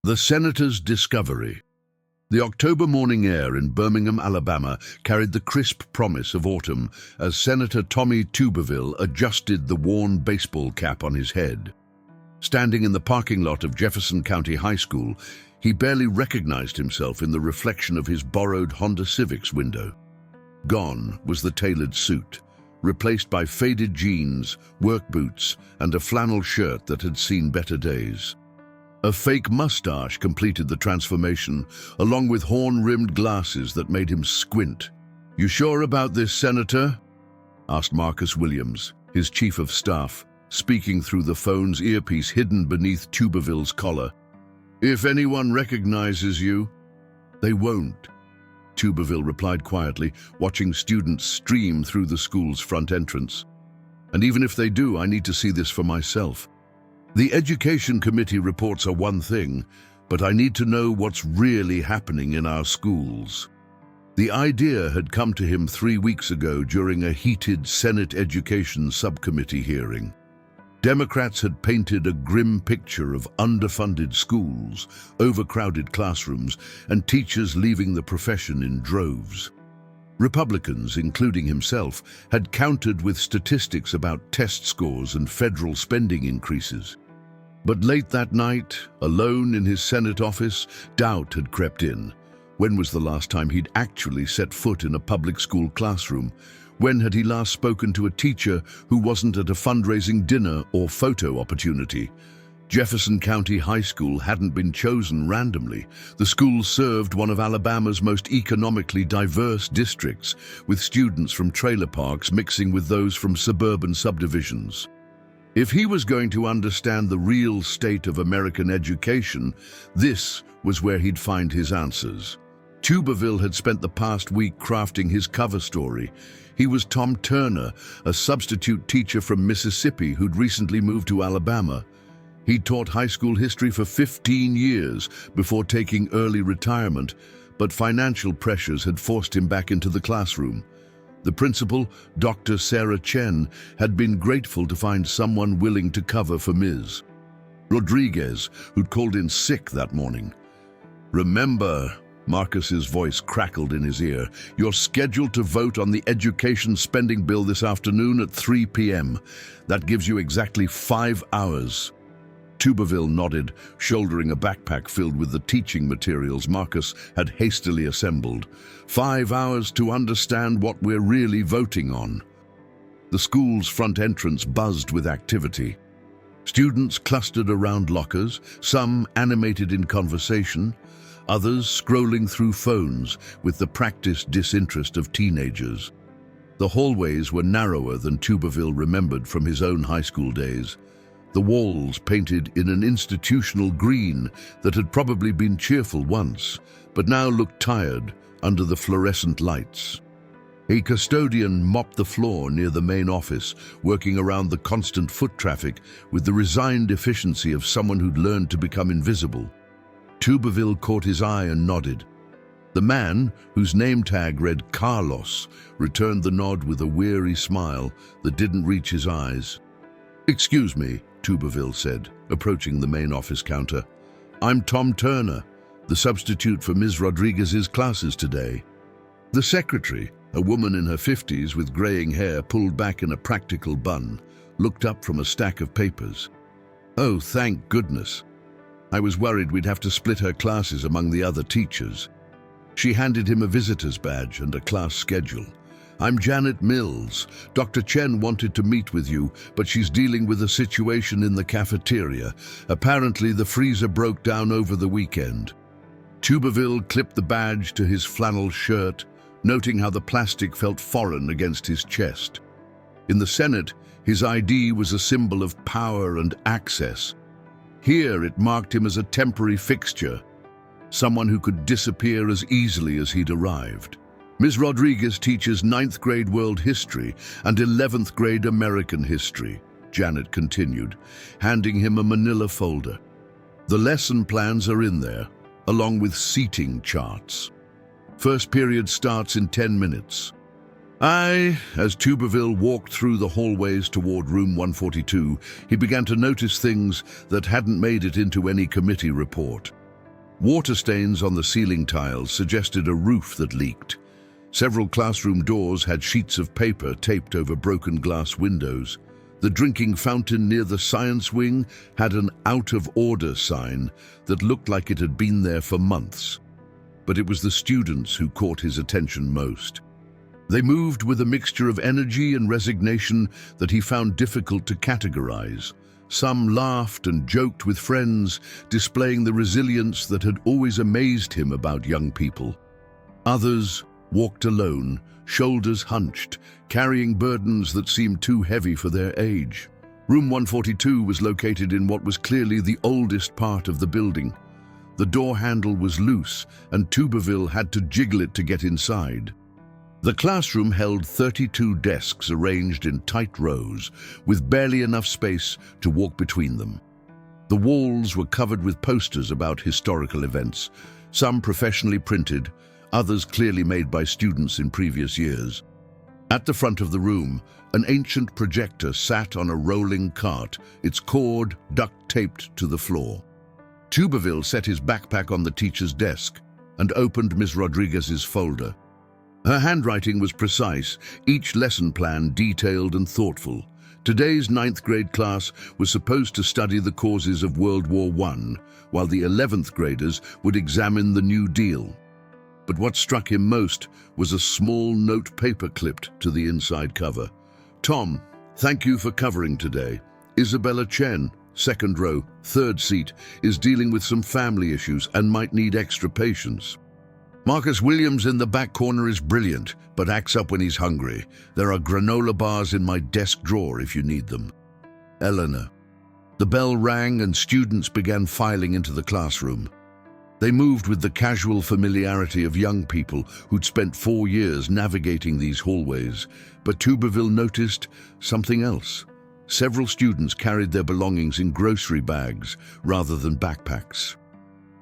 The Senator's Discovery. The October morning air in Birmingham, Alabama, carried the crisp promise of autumn as Senator Tommy Tuberville adjusted the worn baseball cap on his head. Standing in the parking lot of Jefferson County High School, he barely recognized himself in the reflection of his borrowed Honda Civic's window. Gone was the tailored suit, replaced by faded jeans, work boots, and a flannel shirt that had seen better days. A fake mustache completed the transformation, along with horn-rimmed glasses that made him squint. "You sure about this, Senator?" asked Marcus Williams, his chief of staff, speaking through the phone's earpiece hidden beneath Tuberville's collar. "If anyone recognizes you, they won't," Tuberville replied quietly, watching students stream through the school's front entrance. "And even if they do, I need to see this for myself. The Education Committee reports are one thing, but I need to know what's really happening in our schools." The idea had come to him 3 weeks ago during a heated Senate Education Subcommittee hearing. Democrats had painted a grim picture of underfunded schools, overcrowded classrooms, and teachers leaving the profession in droves. Republicans, including himself, had countered with statistics about test scores and federal spending increases. But late that night, alone in his Senate office, doubt had crept in. When was the last time he'd actually set foot in a public school classroom? When had he last spoken to a teacher who wasn't at a fundraising dinner or photo opportunity? Jefferson County High School hadn't been chosen randomly. The school served one of Alabama's most economically diverse districts, with students from trailer parks mixing with those from suburban subdivisions. If he was going to understand the real state of American education, this was where he'd find his answers. Tuberville had spent the past week crafting his cover story. He was Tom Turner, a substitute teacher from Mississippi who'd recently moved to Alabama. He'd taught high school history for 15 years before taking early retirement, but financial pressures had forced him back into the classroom. The principal, Dr. Sarah Chen, had been grateful to find someone willing to cover for Ms. Rodriguez, who'd called in sick that morning. "Remember," Marcus's voice crackled in his ear, "you're scheduled to vote on the education spending bill this afternoon at 3 p.m. That gives you exactly 5 hours. Tuberville nodded, shouldering a backpack filled with the teaching materials Marcus had hastily assembled. 5 hours to understand what we're really voting on. The school's front entrance buzzed with activity. Students clustered around lockers, some animated in conversation, others scrolling through phones with the practiced disinterest of teenagers. The hallways were narrower than Tuberville remembered from his own high school days. The walls painted in an institutional green that had probably been cheerful once, but now looked tired under the fluorescent lights. A custodian mopped the floor near the main office, working around the constant foot traffic with the resigned efficiency of someone who'd learned to become invisible. Tuberville caught his eye and nodded. The man, whose name tag read Carlos, returned the nod with a weary smile that didn't reach his eyes. "Excuse me," Tuberville said, approaching the main office counter. "I'm Tom Turner, the substitute for Ms. Rodriguez's classes today." The secretary, a woman in her 50s with graying hair pulled back in a practical bun, looked up from a stack of papers. "Oh, thank goodness. I was worried we'd have to split her classes among the other teachers." She handed him a visitor's badge and a class schedule. "I'm Janet Mills. Dr. Chen wanted to meet with you, but she's dealing with a situation in the cafeteria. Apparently the freezer broke down over the weekend." Tuberville clipped the badge to his flannel shirt, noting how the plastic felt foreign against his chest. In the Senate, his ID was a symbol of power and access. Here it marked him as a temporary fixture, someone who could disappear as easily as he'd arrived. Ms. Rodriguez teaches 9th grade world history and 11th grade American history, Janet continued, handing him a manila folder. "The lesson plans are in there, along with seating charts. First period starts in 10 minutes. As Tuberville walked through the hallways toward room 142, he began to notice things that hadn't made it into any committee report. Water stains on the ceiling tiles suggested a roof that leaked. Several classroom doors had sheets of paper taped over broken glass windows. The drinking fountain near the science wing had an out-of-order sign that looked like it had been there for months. But it was the students who caught his attention most. They moved with a mixture of energy and resignation that he found difficult to categorize. Some laughed and joked with friends, displaying the resilience that had always amazed him about young people. Others walked alone, shoulders hunched, carrying burdens that seemed too heavy for their age. Room 142 was located in what was clearly the oldest part of the building. The door handle was loose, and Tuberville had to jiggle it to get inside. The classroom held 32 desks arranged in tight rows, with barely enough space to walk between them. The walls were covered with posters about historical events, some professionally printed, others clearly made by students in previous years. At the front of the room, an ancient projector sat on a rolling cart, its cord duct-taped to the floor. Tuberville set his backpack on the teacher's desk and opened Ms. Rodriguez's folder. Her handwriting was precise, each lesson plan detailed and thoughtful. Today's 9th grade class was supposed to study the causes of World War I, while the 11th graders would examine the New Deal. But what struck him most was a small note paper clipped to the inside cover. "Tom, thank you for covering today. Isabella Chen, 2nd row, 3rd seat, is dealing with some family issues and might need extra patience. Marcus Williams in the back corner is brilliant, but acts up when he's hungry. There are granola bars in my desk drawer if you need them. Eleanor." The bell rang and students began filing into the classroom. They moved with the casual familiarity of young people who'd spent 4 years navigating these hallways, but Tuberville noticed something else. Several students carried their belongings in grocery bags rather than backpacks.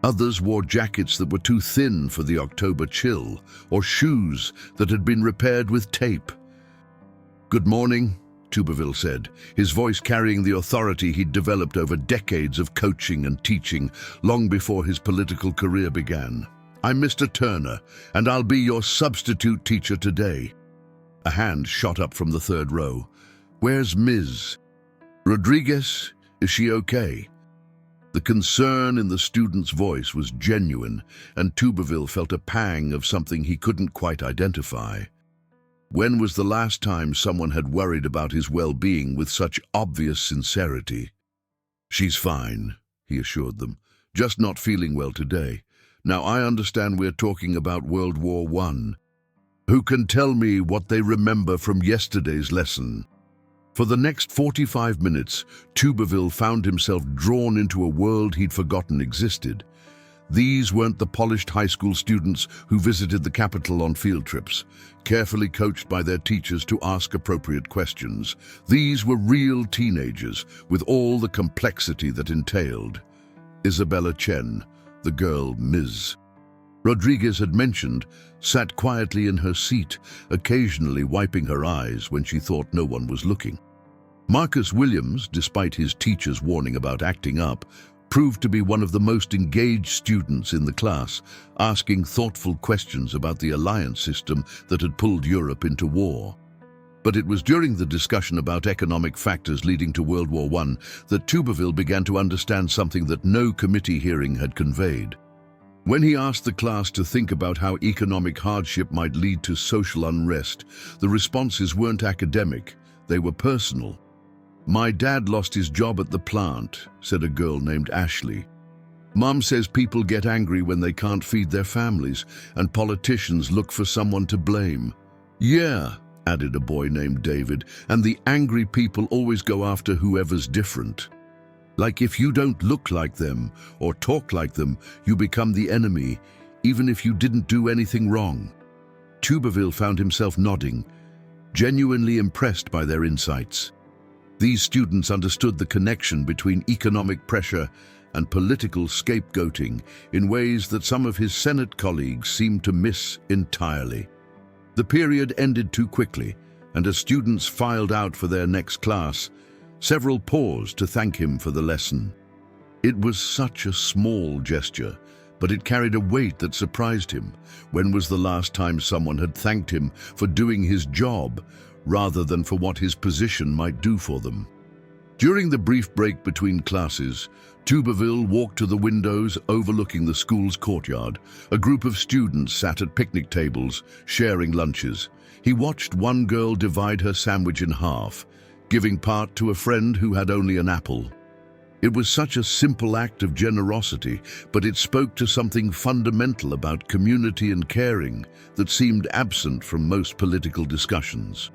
Others wore jackets that were too thin for the October chill, or shoes that had been repaired with tape. "Good morning," Tuberville said, his voice carrying the authority he'd developed over decades of coaching and teaching, long before his political career began. "I'm Mr. Turner, and I'll be your substitute teacher today." A hand shot up from the 3rd row. "Where's Ms. Rodriguez? Is she okay?" The concern in the student's voice was genuine, and Tuberville felt a pang of something he couldn't quite identify. When was the last time someone had worried about his well-being with such obvious sincerity? "She's fine," he assured them, "just not feeling well today. Now, I understand we're talking about World War I. Who can tell me what they remember from yesterday's lesson?" For the next 45 minutes, Tuberville found himself drawn into a world he'd forgotten existed. These weren't the polished high school students who visited the capital on field trips, carefully coached by their teachers to ask appropriate questions. These were real teenagers, with all the complexity that entailed. Isabella Chen, the girl Ms. Rodriguez had mentioned, sat quietly in her seat, occasionally wiping her eyes when she thought no one was looking. Marcus Williams, despite his teacher's warning about acting up, proved to be one of the most engaged students in the class, asking thoughtful questions about the alliance system that had pulled Europe into war. But it was during the discussion about economic factors leading to World War I that Tuberville began to understand something that no committee hearing had conveyed. When he asked the class to think about how economic hardship might lead to social unrest, the responses weren't academic, they were personal. "My dad lost his job at the plant," said a girl named Ashley. "Mom says people get angry when they can't feed their families, and politicians look for someone to blame." "Yeah," added a boy named David, "and the angry people always go after whoever's different. Like if you don't look like them or talk like them, you become the enemy, even if you didn't do anything wrong." Tuberville found himself nodding, genuinely impressed by their insights. These students understood the connection between economic pressure and political scapegoating in ways that some of his Senate colleagues seemed to miss entirely. The period ended too quickly, and as students filed out for their next class, several paused to thank him for the lesson. It was such a small gesture, but it carried a weight that surprised him. When was the last time someone had thanked him for doing his job rather than for what his position might do for them? During the brief break between classes, Tuberville walked to the windows overlooking the school's courtyard. A group of students sat at picnic tables, sharing lunches. He watched one girl divide her sandwich in half, giving part to a friend who had only an apple. It was such a simple act of generosity, but it spoke to something fundamental about community and caring that seemed absent from most political discussions.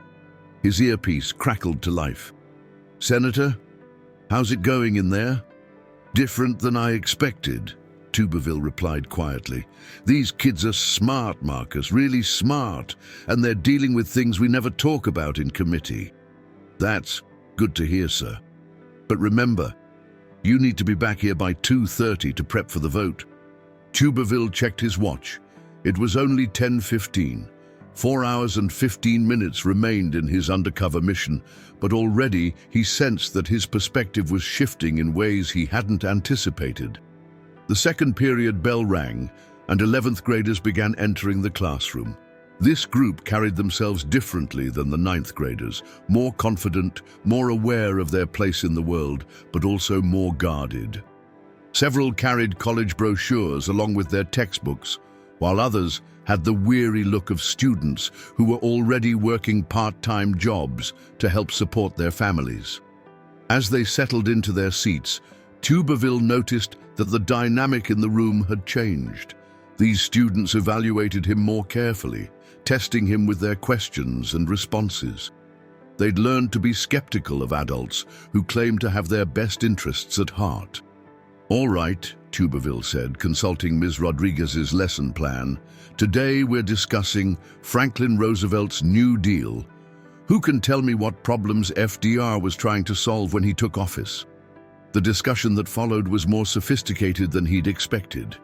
His earpiece crackled to life. "Senator, how's it going in there?" "Different than I expected," Tuberville replied quietly. "These kids are smart, Marcus, really smart, and they're dealing with things we never talk about in committee." "That's good to hear, sir. But remember, you need to be back here by 2:30 to prep for the vote." Tuberville checked his watch. It was only 10:15. 4 hours and 15 minutes remained in his undercover mission, but already he sensed that his perspective was shifting in ways he hadn't anticipated. The second period bell rang, and 11th graders began entering the classroom. This group carried themselves differently than the 9th graders, more confident, more aware of their place in the world, but also more guarded. Several carried college brochures along with their textbooks, while others had the weary look of students who were already working part-time jobs to help support their families. As they settled into their seats, Tuberville noticed that the dynamic in the room had changed. These students evaluated him more carefully, testing him with their questions and responses. They'd learned to be skeptical of adults who claimed to have their best interests at heart. "All right," Tuberville said, consulting Ms. Rodriguez's lesson plan. "Today we're discussing Franklin Roosevelt's New Deal. Who can tell me what problems FDR was trying to solve when he took office?" The discussion that followed was more sophisticated than he'd expected.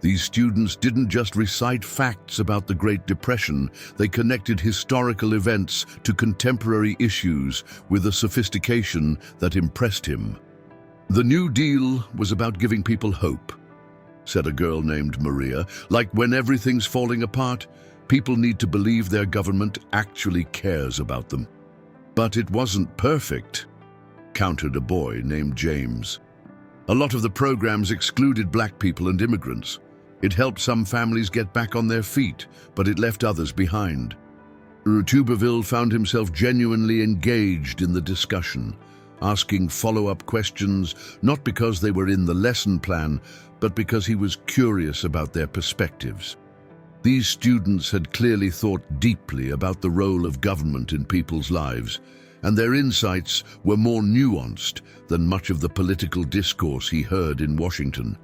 These students didn't just recite facts about the Great Depression, they connected historical events to contemporary issues with a sophistication that impressed him. "The New Deal was about giving people hope," said a girl named Maria. "Like when everything's falling apart, people need to believe their government actually cares about them." "But it wasn't perfect," countered a boy named James. "A lot of the programs excluded black people and immigrants. It helped some families get back on their feet, but it left others behind." Tuberville found himself genuinely engaged in the discussion, asking follow-up questions, not because they were in the lesson plan, but because he was curious about their perspectives. These students had clearly thought deeply about the role of government in people's lives, and their insights were more nuanced than much of the political discourse he heard in Washington.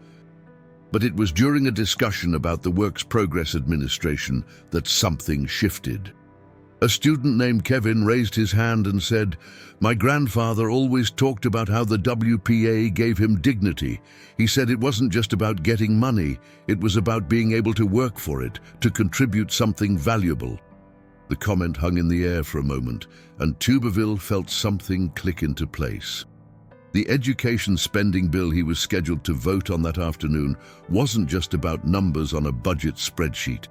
But it was during a discussion about the Works Progress Administration that something shifted. A student named Kevin raised his hand and said, "My grandfather always talked about how the WPA gave him dignity. He said it wasn't just about getting money, it was about being able to work for it, to contribute something valuable." The comment hung in the air for a moment, and Tuberville felt something click into place. The education spending bill he was scheduled to vote on that afternoon wasn't just about numbers on a budget spreadsheet.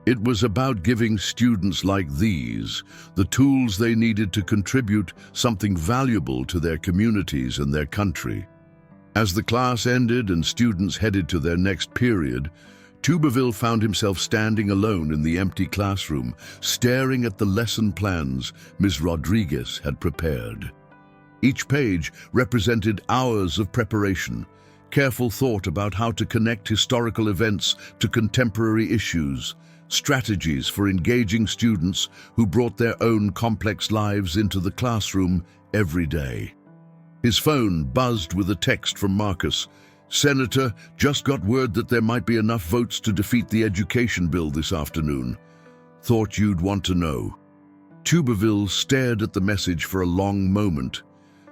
It was about giving students like these the tools they needed to contribute something valuable to their communities and their country. As the class ended and students headed to their next period, Tuberville found himself standing alone in the empty classroom, staring at the lesson plans Ms. Rodriguez had prepared. Each page represented hours of preparation, careful thought about how to connect historical events to contemporary issues, strategies for engaging students who brought their own complex lives into the classroom every day. His phone buzzed with a text from Marcus. "Senator, just got word that there might be enough votes to defeat the education bill this afternoon. Thought you'd want to know." Tuberville stared at the message for a long moment.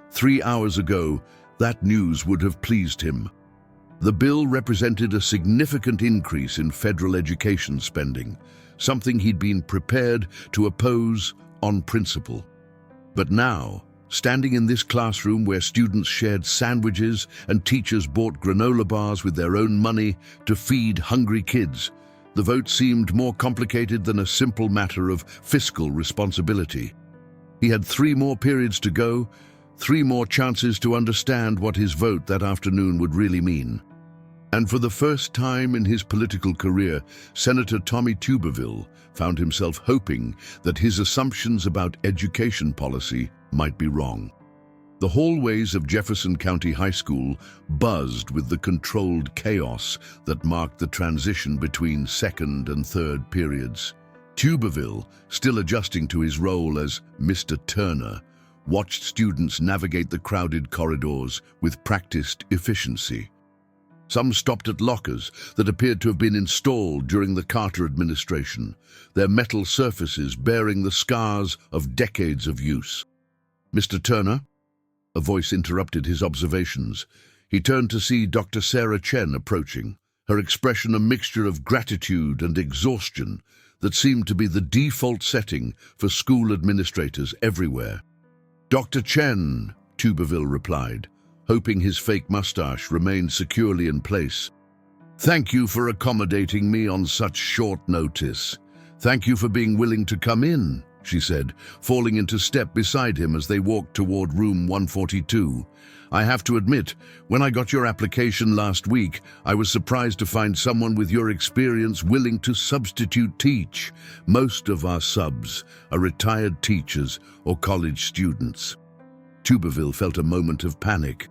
3 hours ago, that news would have pleased him. The bill represented a significant increase in federal education spending, something he'd been prepared to oppose on principle. But now, Standing in this classroom where students shared sandwiches and teachers bought granola bars with their own money to feed hungry kids, the vote seemed more complicated than a simple matter of fiscal responsibility. He had 3 more periods to go, 3 more chances to understand what his vote that afternoon would really mean. And for the first time in his political career, Senator Tommy Tuberville found himself hoping that his assumptions about education policy might be wrong. The hallways of Jefferson County High School buzzed with the controlled chaos that marked the transition between second and third periods. Tuberville, still adjusting to his role as Mr. Turner, watched students navigate the crowded corridors with practiced efficiency. Some stopped at lockers that appeared to have been installed during the Carter administration, their metal surfaces bearing the scars of decades of use. "Mr. Turner?" A voice interrupted his observations. He turned to see Dr. Sarah Chen approaching, her expression a mixture of gratitude and exhaustion that seemed to be the default setting for school administrators everywhere. "Dr. Chen," Tuberville replied, hoping his fake mustache remained securely in place. "Thank you for accommodating me on such short notice. Thank you for being willing to come in," she said, falling into step beside him as they walked toward room 142. "I have to admit, when I got your application last week, I was surprised to find someone with your experience willing to substitute teach. Most of our subs are retired teachers or college students." Tuberville felt a moment of panic.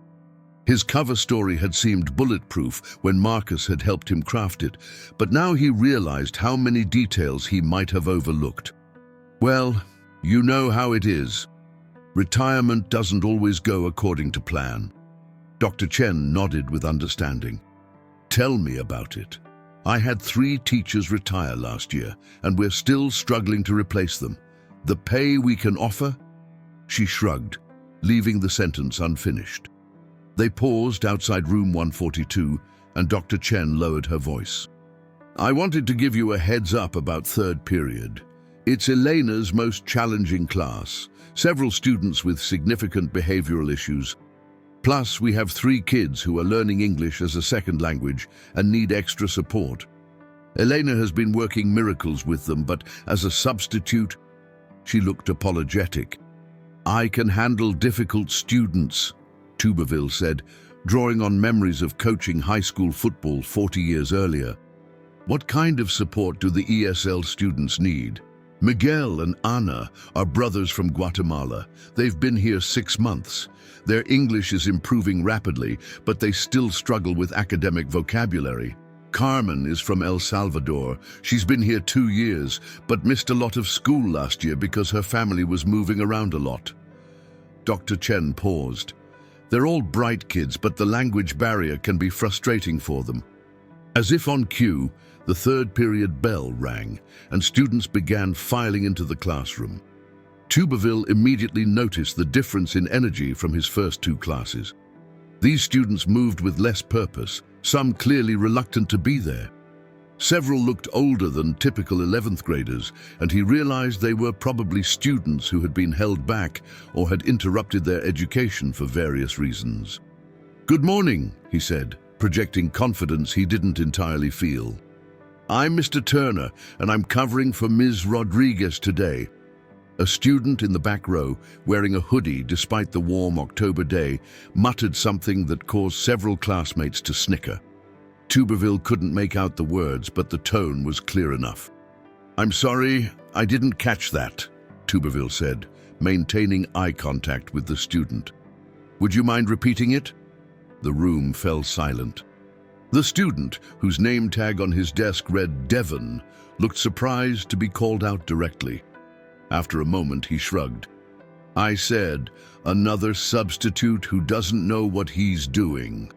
His cover story had seemed bulletproof when Marcus had helped him craft it, but now he realized how many details he might have overlooked. "Well, you know how it is. Retirement doesn't always go according to plan." Dr. Chen nodded with understanding. "Tell me about it. I had 3 teachers retire last year, and we're still struggling to replace them. The pay we can offer?" She shrugged, leaving the sentence unfinished. They paused outside room 142, and Dr. Chen lowered her voice. "I wanted to give you a heads up about third period. It's Elena's most challenging class, several students with significant behavioral issues. Plus, we have 3 kids who are learning English as a second language and need extra support. Elena has been working miracles with them, but as a substitute," she looked apologetic. "I can handle difficult students," Tuberville said, drawing on memories of coaching high school football 40 years earlier. "What kind of support do the ESL students need?" "Miguel and Ana are brothers from Guatemala. They've been here 6 months. Their English is improving rapidly, but they still struggle with academic vocabulary. Carmen is from El Salvador. She's been here 2 years, but missed a lot of school last year because her family was moving around a lot." Dr. Chen paused. "They're all bright kids, but the language barrier can be frustrating for them." As if on cue, the third period bell rang, and students began filing into the classroom. Tuberville immediately noticed the difference in energy from his first 2 classes. These students moved with less purpose, some clearly reluctant to be there. Several looked older than typical 11th graders, and he realized they were probably students who had been held back or had interrupted their education for various reasons. "Good morning," he said, projecting confidence he didn't entirely feel. "I'm Mr. Turner, and I'm covering for Ms. Rodriguez today." A student in the back row, wearing a hoodie despite the warm October day, muttered something that caused several classmates to snicker. Tuberville couldn't make out the words, but the tone was clear enough. "I'm sorry, I didn't catch that," Tuberville said, maintaining eye contact with the student. "Would you mind repeating it?" The room fell silent. The student, whose name tag on his desk read Devon, looked surprised to be called out directly. After a moment, he shrugged. "I said, another substitute who doesn't know what he's doing."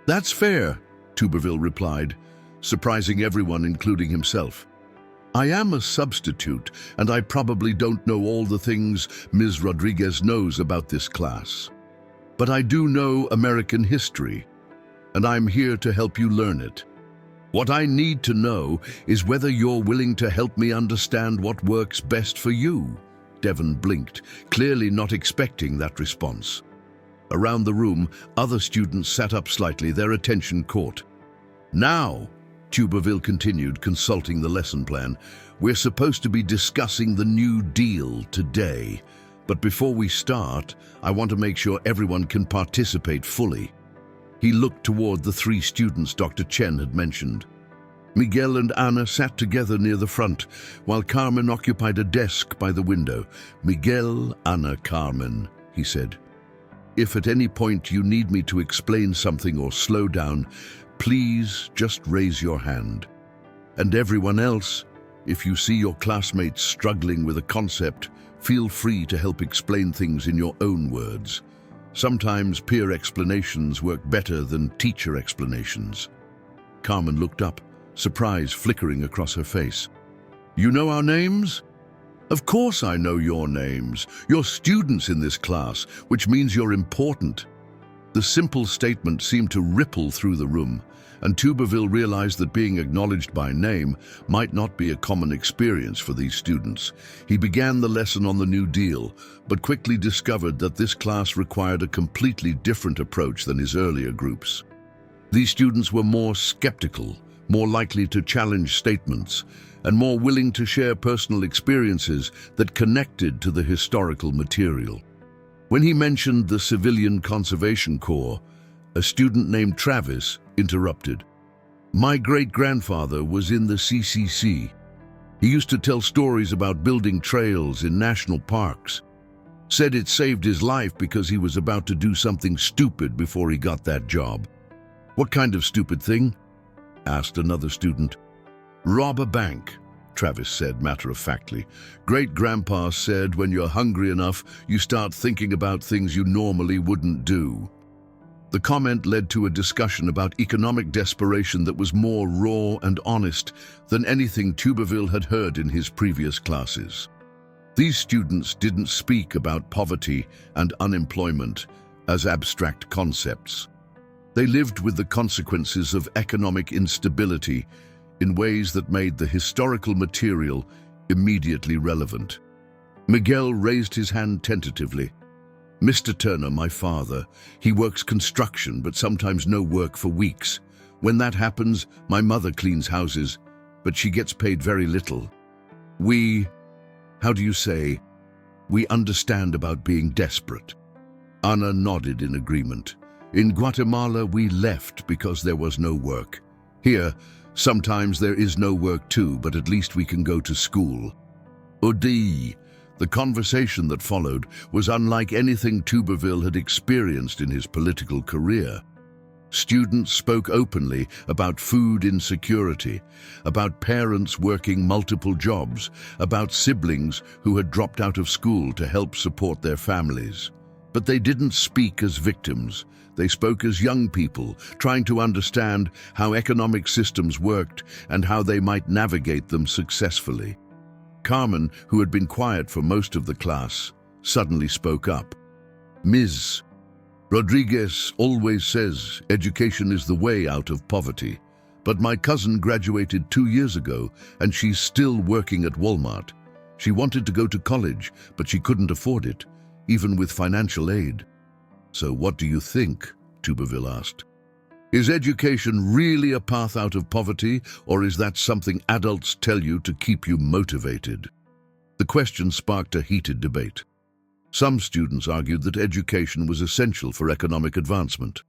"That's fair," Tuberville replied, surprising everyone, including himself. "I am a substitute, and I probably don't know all the things Ms. Rodriguez knows about this class. But I do know American history, and I'm here to help you learn it. What I need to know is whether you're willing to help me understand what works best for you," Devon blinked, clearly not expecting that response. Around the room, other students sat up slightly, their attention caught. "Now," Tuberville continued, consulting the lesson plan, "we're supposed to be discussing the New Deal today. But before we start, I want to make sure everyone can participate fully." He looked toward the 3 students Dr. Chen had mentioned. Miguel and Ana sat together near the front, while Carmen occupied a desk by the window. "Miguel, Ana, Carmen," he said. "If at any point you need me to explain something or slow down, please just raise your hand. And everyone else, if you see your classmates struggling with a concept, feel free to help explain things in your own words. Sometimes peer explanations work better than teacher explanations." Carmen looked up, surprise flickering across her face. "You know our names?" "Of course I know your names. You're students in this class, which means you're important." The simple statement seemed to ripple through the room, and Tuberville realized that being acknowledged by name might not be a common experience for these students. He began the lesson on the New Deal, but quickly discovered that this class required a completely different approach than his earlier groups. These students were more skeptical, more likely to challenge statements, and more willing to share personal experiences that connected to the historical material. When he mentioned the Civilian Conservation Corps, a student named Travis interrupted. "My great-grandfather was in the CCC. He used to tell stories about building trails in national parks. Said it saved his life because he was about to do something stupid before he got that job." "What kind of stupid thing?" asked another student. "Rob a bank," Travis said matter-of-factly. "Great-grandpa said when you're hungry enough, you start thinking about things you normally wouldn't do." The comment led to a discussion about economic desperation that was more raw and honest than anything Tuberville had heard in his previous classes. These students didn't speak about poverty and unemployment as abstract concepts. They lived with the consequences of economic instability in ways that made the historical material immediately relevant. Miguel raised his hand tentatively. "Mr. Turner, my father, he works construction but sometimes no work for weeks. When that happens, my mother cleans houses, but she gets paid very little. We understand about being desperate." Ana nodded in agreement. "In Guatemala, we left because there was no work. Here, sometimes there is no work too, but at least we can go to school." Odi. The conversation that followed was unlike anything Tuberville had experienced in his political career. Students spoke openly about food insecurity, about parents working multiple jobs, about siblings who had dropped out of school to help support their families. But they didn't speak as victims. They spoke as young people, trying to understand how economic systems worked and how they might navigate them successfully. Carmen, who had been quiet for most of the class, suddenly spoke up. "Ms. Rodriguez always says education is the way out of poverty, but my cousin graduated 2 years ago and she's still working at Walmart. She wanted to go to college, but she couldn't afford it, even with financial aid." "So what do you think?" Tuberville asked. "Is education really a path out of poverty, or is that something adults tell you to keep you motivated?" The question sparked a heated debate. Some students argued that education was essential for economic advancement.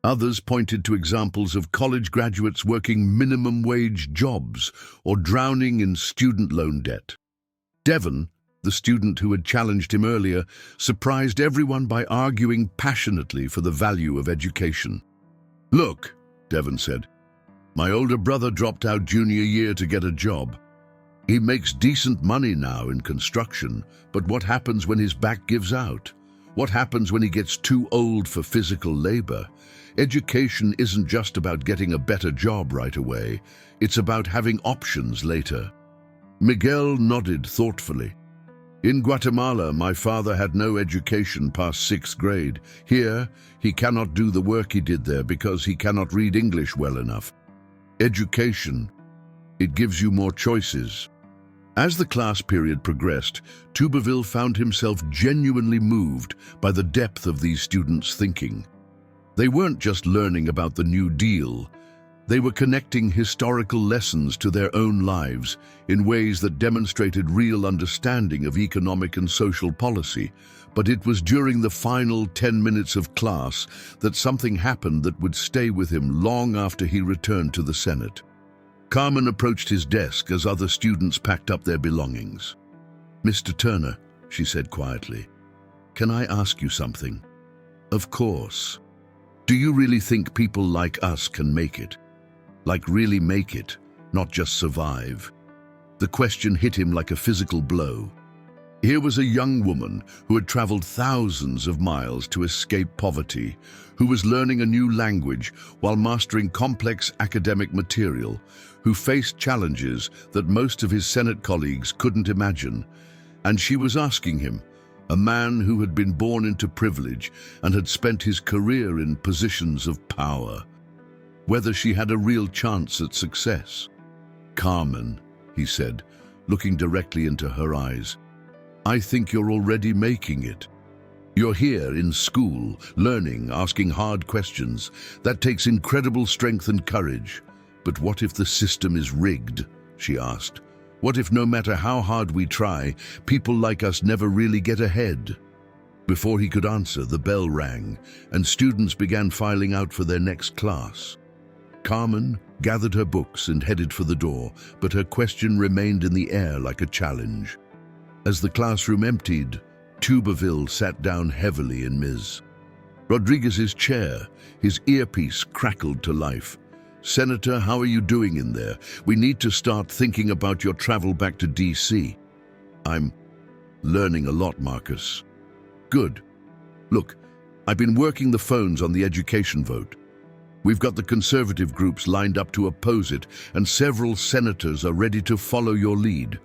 Others pointed to examples of college graduates working minimum wage jobs or drowning in student loan debt. Devon, the student who had challenged him earlier, surprised everyone by arguing passionately for the value of education. "Look," Devon said, "my older brother dropped out junior year to get a job. He makes decent money now in construction, but what happens when his back gives out? What happens when he gets too old for physical labor? Education isn't just about getting a better job right away. It's about having options later." Miguel nodded thoughtfully. "In Guatemala, my father had no education past 6th grade. Here, he cannot do the work he did there because he cannot read English well enough. Education, it gives you more choices." As the class period progressed, Tuberville found himself genuinely moved by the depth of these students' thinking. They weren't just learning about the New Deal. They were connecting historical lessons to their own lives in ways that demonstrated real understanding of economic and social policy. But it was during the final 10 minutes of class that something happened that would stay with him long after he returned to the Senate. Carmen approached his desk as other students packed up their belongings. "Mr. Turner," she said quietly, "can I ask you something?" "Of course." "Do you really think people like us can make it? Like really make it, not just survive?" The question hit him like a physical blow. Here was a young woman who had traveled thousands of miles to escape poverty, who was learning a new language while mastering complex academic material, who faced challenges that most of his Senate colleagues couldn't imagine. And she was asking him, a man who had been born into privilege and had spent his career in positions of power, whether she had a real chance at success. "Carmen," he said, looking directly into her eyes, "I think you're already making it. You're here in school, learning, asking hard questions. That takes incredible strength and courage. But what if the system is rigged?" she asked. "What if no matter how hard we try, people like us never really get ahead?" Before he could answer, the bell rang, and students began filing out for their next class. Carmen gathered her books and headed for the door, but her question remained in the air like a challenge. As the classroom emptied, Tuberville sat down heavily in Ms. Rodriguez's chair. His earpiece crackled to life. "Senator, how are you doing in there? We need to start thinking about your travel back to DC." "I'm learning a lot, Marcus." "Good. Look, I've been working the phones on the education vote. We've got the conservative groups lined up to oppose it, and several senators are ready to follow your lead.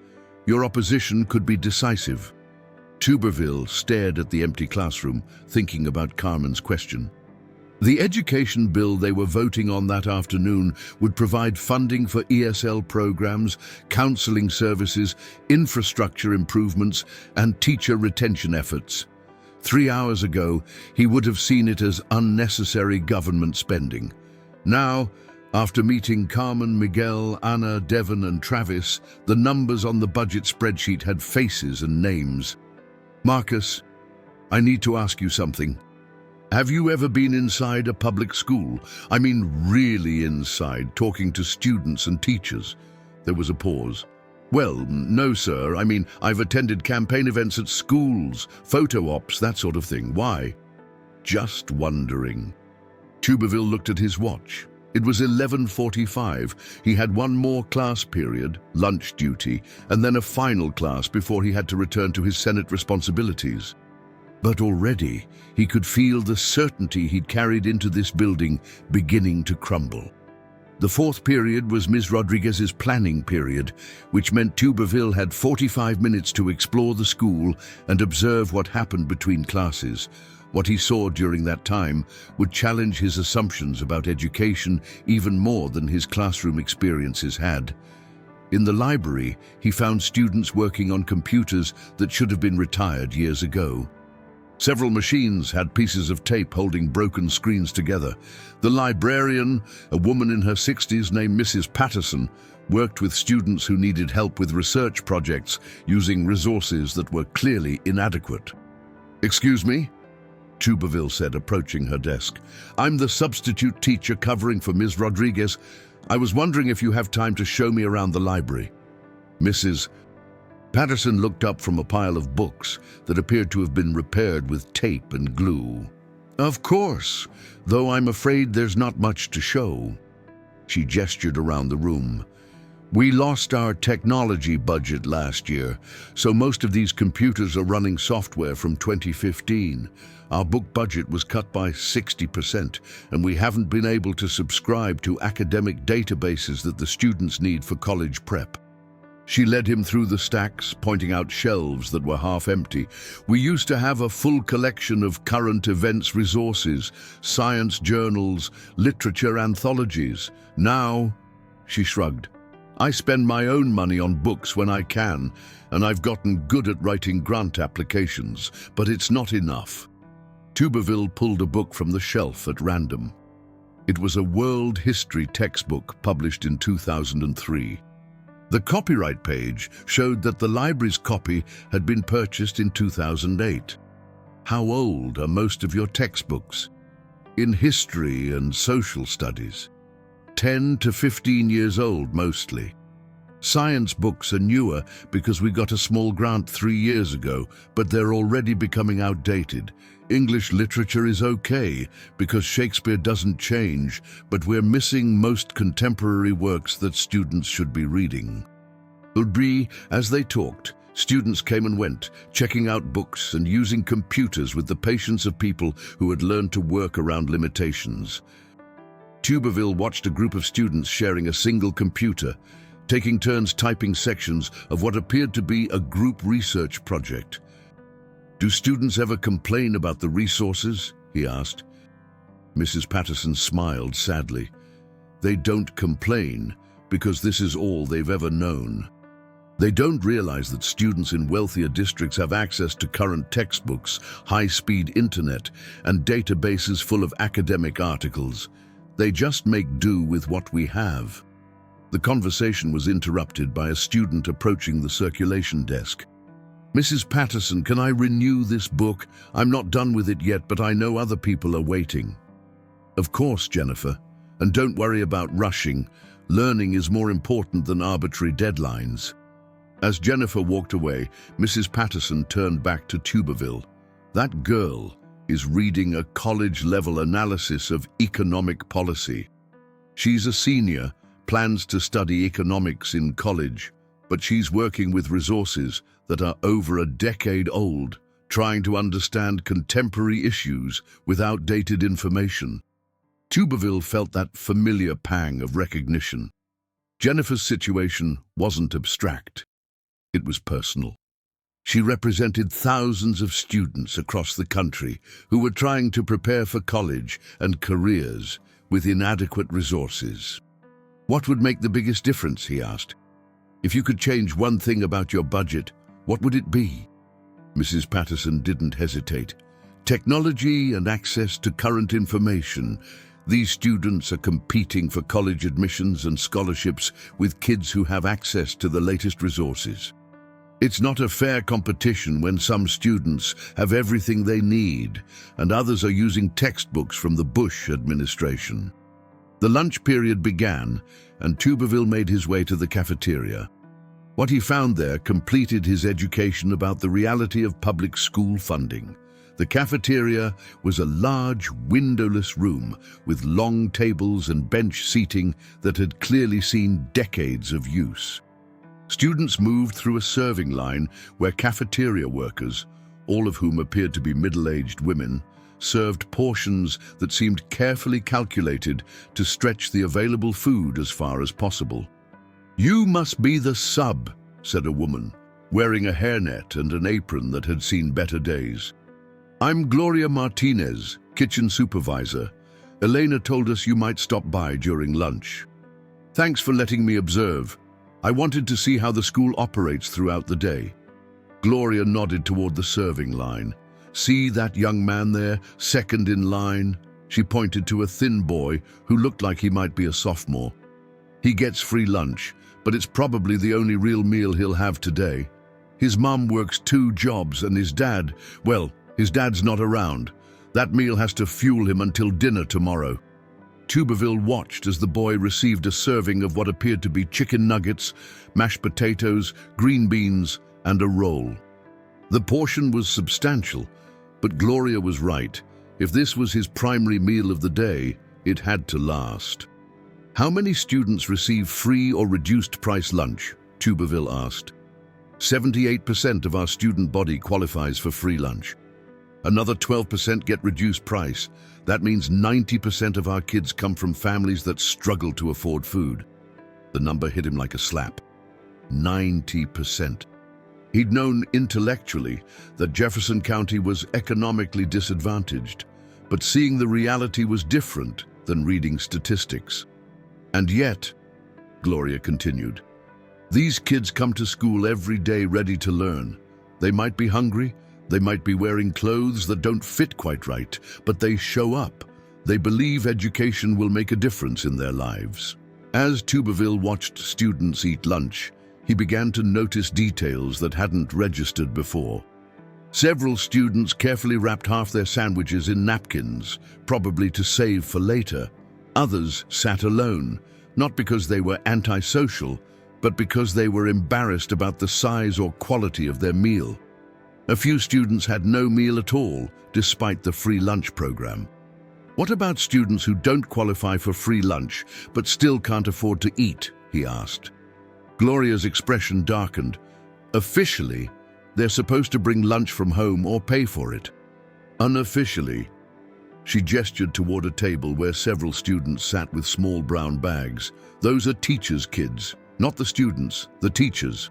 Your opposition could be decisive." Tuberville stared at the empty classroom, thinking about Carmen's question. The education bill they were voting on that afternoon would provide funding for ESL programs, counseling services, infrastructure improvements, and teacher retention efforts. 3 hours ago, he would have seen it as unnecessary government spending. Now, after meeting Carmen, Miguel, Anna, Devon, and Travis, the numbers on the budget spreadsheet had faces and names. "Marcus, I need to ask you something. Have you ever been inside a public school? I mean really inside, talking to students and teachers?" There was a pause. "Well, no, sir. I mean, I've attended campaign events at schools, photo ops, that sort of thing. Why?" "Just wondering." Tuberville looked at his watch. It was 11:45. He had one more class period, lunch duty, and then a final class before he had to return to his Senate responsibilities. But already, he could feel the certainty he'd carried into this building beginning to crumble. The fourth period was Ms. Rodriguez's planning period, which meant Tuberville had 45 minutes to explore the school and observe what happened between classes. What he saw during that time would challenge his assumptions about education even more than his classroom experiences had. In the library, he found students working on computers that should have been retired years ago. Several machines had pieces of tape holding broken screens together. The librarian, a woman in her 60s named Mrs. Patterson, worked with students who needed help with research projects using resources that were clearly inadequate. "Excuse me?" Tuberville said, approaching her desk. "I'm the substitute teacher covering for Ms. Rodriguez. I was wondering if you have time to show me around the library." Mrs. Patterson looked up from a pile of books that appeared to have been repaired with tape and glue. "Of course, though I'm afraid there's not much to show." She gestured around the room. "We lost our technology budget last year, so most of these computers are running software from 2015. Our book budget was cut by 60%, and we haven't been able to subscribe to academic databases that the students need for college prep." She led him through the stacks, pointing out shelves that were half empty. "We used to have a full collection of current events resources, science journals, literature anthologies. Now," she shrugged, I spend my own money on books when I can, and I've gotten good at writing grant applications, but it's not enough. Tuberville pulled a book from the shelf at random. It was a world history textbook published in 2003. The copyright page showed that the library's copy had been purchased in 2008. How old are most of your textbooks? In history and social studies. 10 to 15 years old mostly. Science books are newer because we got a small grant 3 years ago, but they're already becoming outdated. English literature is okay because Shakespeare doesn't change, but we're missing most contemporary works that students should be reading. As they talked, students came and went, checking out books and using computers with the patience of people who had learned to work around limitations. Tuberville watched a group of students sharing a single computer, taking turns typing sections of what appeared to be a group research project. "Do students ever complain about the resources?" he asked. Mrs. Patterson smiled sadly. "They don't complain because this is all they've ever known. They don't realize that students in wealthier districts have access to current textbooks, high-speed internet, and databases full of academic articles. They just make do with what we have." The conversation was interrupted by a student approaching the circulation desk. "Mrs. Patterson, can I renew this book? I'm not done with it yet, but I know other people are waiting." "Of course, Jennifer. And don't worry about rushing. Learning is more important than arbitrary deadlines." As Jennifer walked away, Mrs. Patterson turned back to Tuberville. "That girl is reading a college-level analysis of economic policy. She's a senior, plans to study economics in college, but she's working with resources that are over a decade old, trying to understand contemporary issues with outdated information." Tuberville felt that familiar pang of recognition. Jennifer's situation wasn't abstract. It was personal. She represented thousands of students across the country who were trying to prepare for college and careers with inadequate resources. "What would make the biggest difference?" he asked. "If you could change one thing about your budget, what would it be?" Mrs. Patterson didn't hesitate. "Technology and access to current information. These students are competing for college admissions and scholarships with kids who have access to the latest resources. It's not a fair competition when some students have everything they need and others are using textbooks from the Bush administration." The lunch period began, and Tuberville made his way to the cafeteria. What he found there completed his education about the reality of public school funding. The cafeteria was a large, windowless room with long tables and bench seating that had clearly seen decades of use. Students moved through a serving line where cafeteria workers, all of whom appeared to be middle-aged women, served portions that seemed carefully calculated to stretch the available food as far as possible. "You must be the sub," said a woman, wearing a hairnet and an apron that had seen better days. "I'm Gloria Martinez, kitchen supervisor. Elena told us you might stop by during lunch. Thanks for letting me observe. I wanted to see how the school operates throughout the day." Gloria nodded toward the serving line. "See that young man there, second in line?" She pointed to a thin boy who looked like he might be a sophomore. "He gets free lunch, but it's probably the only real meal he'll have today. His mom works 2 jobs and his dad's not around. That meal has to fuel him until dinner tomorrow." Tuberville watched as the boy received a serving of what appeared to be chicken nuggets, mashed potatoes, green beans, and a roll. The portion was substantial, but Gloria was right. If this was his primary meal of the day, it had to last. "How many students receive free or reduced price lunch?" Tuberville asked. 78% of our student body qualifies for free lunch. Another 12% get reduced price. That means 90% of our kids come from families that struggle to afford food. The number hit him like a slap. 90%. He'd known intellectually that Jefferson County was economically disadvantaged, but seeing the reality was different than reading statistics. "And yet," Gloria continued, These kids come to school every day ready to learn. They might be hungry, they might be wearing clothes that don't fit quite right, but they show up. They believe education will make a difference in their lives. As Tuberville watched students eat lunch, he began to notice details that hadn't registered before. Several students carefully wrapped half their sandwiches in napkins, probably to save for later. Others sat alone, not because they were antisocial, but because they were embarrassed about the size or quality of their meal. A few students had no meal at all, despite the free lunch program. What about students who don't qualify for free lunch, but still can't afford to eat? He asked. Gloria's expression darkened. Officially, they're supposed to bring lunch from home or pay for it. Unofficially, she gestured toward a table where several students sat with small brown bags. Those are teachers' kids, not the students, the teachers.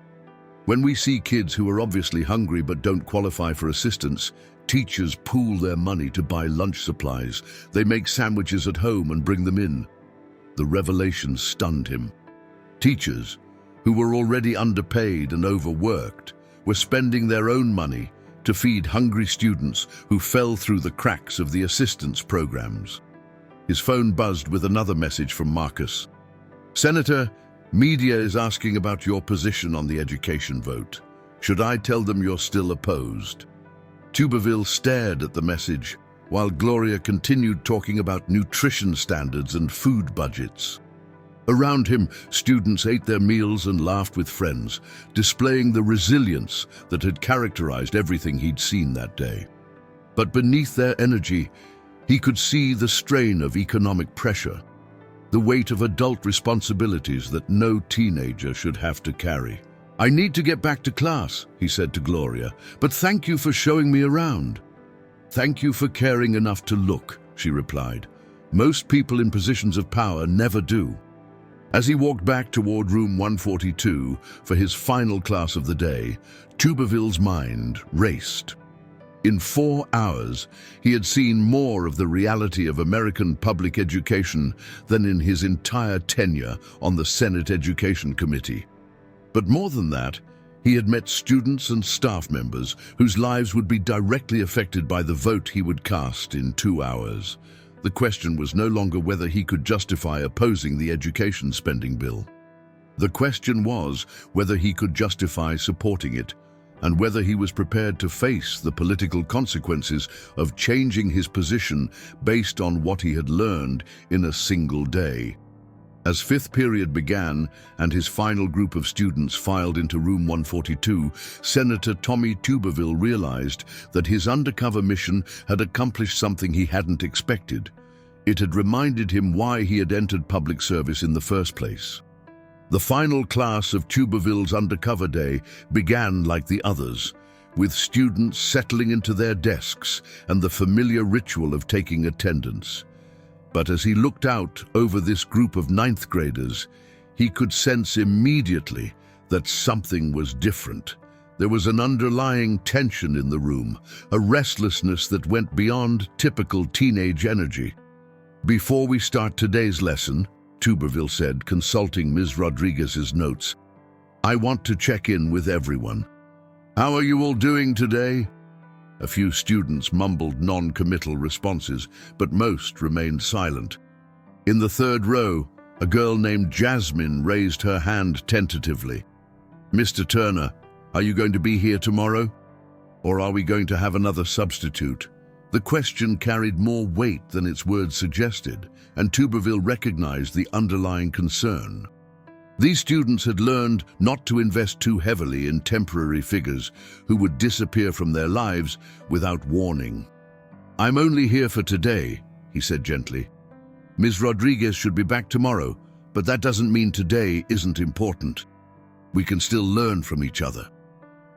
When we see kids who are obviously hungry but don't qualify for assistance, teachers pool their money to buy lunch supplies. They make sandwiches at home and bring them in. The revelation stunned him. Teachers, who were already underpaid and overworked, were spending their own money to feed hungry students who fell through the cracks of the assistance programs. His phone buzzed with another message from Marcus. Senator, media is asking about your position on the education vote. Should I tell them you're still opposed? Tuberville stared at the message, while Gloria continued talking about nutrition standards and food budgets. Around him, students ate their meals and laughed with friends, displaying the resilience that had characterized everything he'd seen that day. But beneath their energy, he could see the strain of economic pressure, the weight of adult responsibilities that no teenager should have to carry. I need to get back to class, he said to Gloria, but thank you for showing me around. Thank you for caring enough to look, she replied. Most people in positions of power never do. As he walked back toward room 142 for his final class of the day, Tuberville's mind raced. In 4 hours, he had seen more of the reality of American public education than in his entire tenure on the Senate Education Committee. But more than that, he had met students and staff members whose lives would be directly affected by the vote he would cast in 2 hours. The question was no longer whether he could justify opposing the education spending bill. The question was whether he could justify supporting it, and whether he was prepared to face the political consequences of changing his position based on what he had learned in a single day. As fifth period began and his final group of students filed into room 142, Senator Tommy Tuberville realized that his undercover mission had accomplished something he hadn't expected. It had reminded him why he had entered public service in the first place. The final class of Tuberville's Undercover Day began like the others, with students settling into their desks and the familiar ritual of taking attendance. But as he looked out over this group of 9th graders, he could sense immediately that something was different. There was an underlying tension in the room, a restlessness that went beyond typical teenage energy. Before we start today's lesson, Tuberville said, consulting Ms. Rodriguez's notes, I want to check in with everyone. How are you all doing today? A few students mumbled non-committal responses, but most remained silent. In the 3rd row, a girl named Jasmine raised her hand tentatively. Mr. Turner, are you going to be here tomorrow? Or are we going to have another substitute? The question carried more weight than its words suggested, and Tuberville recognized the underlying concern. These students had learned not to invest too heavily in temporary figures who would disappear from their lives without warning. I'm only here for today, he said gently. Ms. Rodriguez should be back tomorrow, but that doesn't mean today isn't important. We can still learn from each other.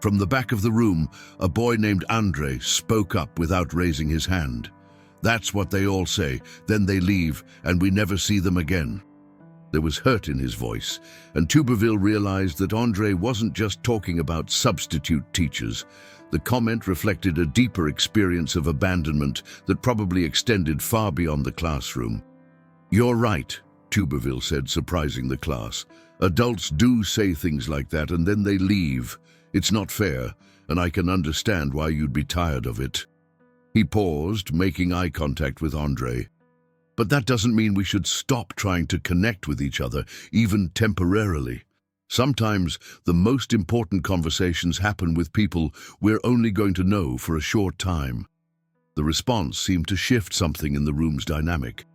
From the back of the room, a boy named Andre spoke up without raising his hand. That's what they all say, then they leave, and we never see them again. There was hurt in his voice, and Tuberville realized that Andre wasn't just talking about substitute teachers. The comment reflected a deeper experience of abandonment that probably extended far beyond the classroom. You're right, Tuberville said, surprising the class. Adults do say things like that and then they leave. It's not fair, and I can understand why you'd be tired of it. He paused, making eye contact with Andre. But that doesn't mean we should stop trying to connect with each other, even temporarily. Sometimes the most important conversations happen with people we're only going to know for a short time. The response seemed to shift something in the room's dynamic.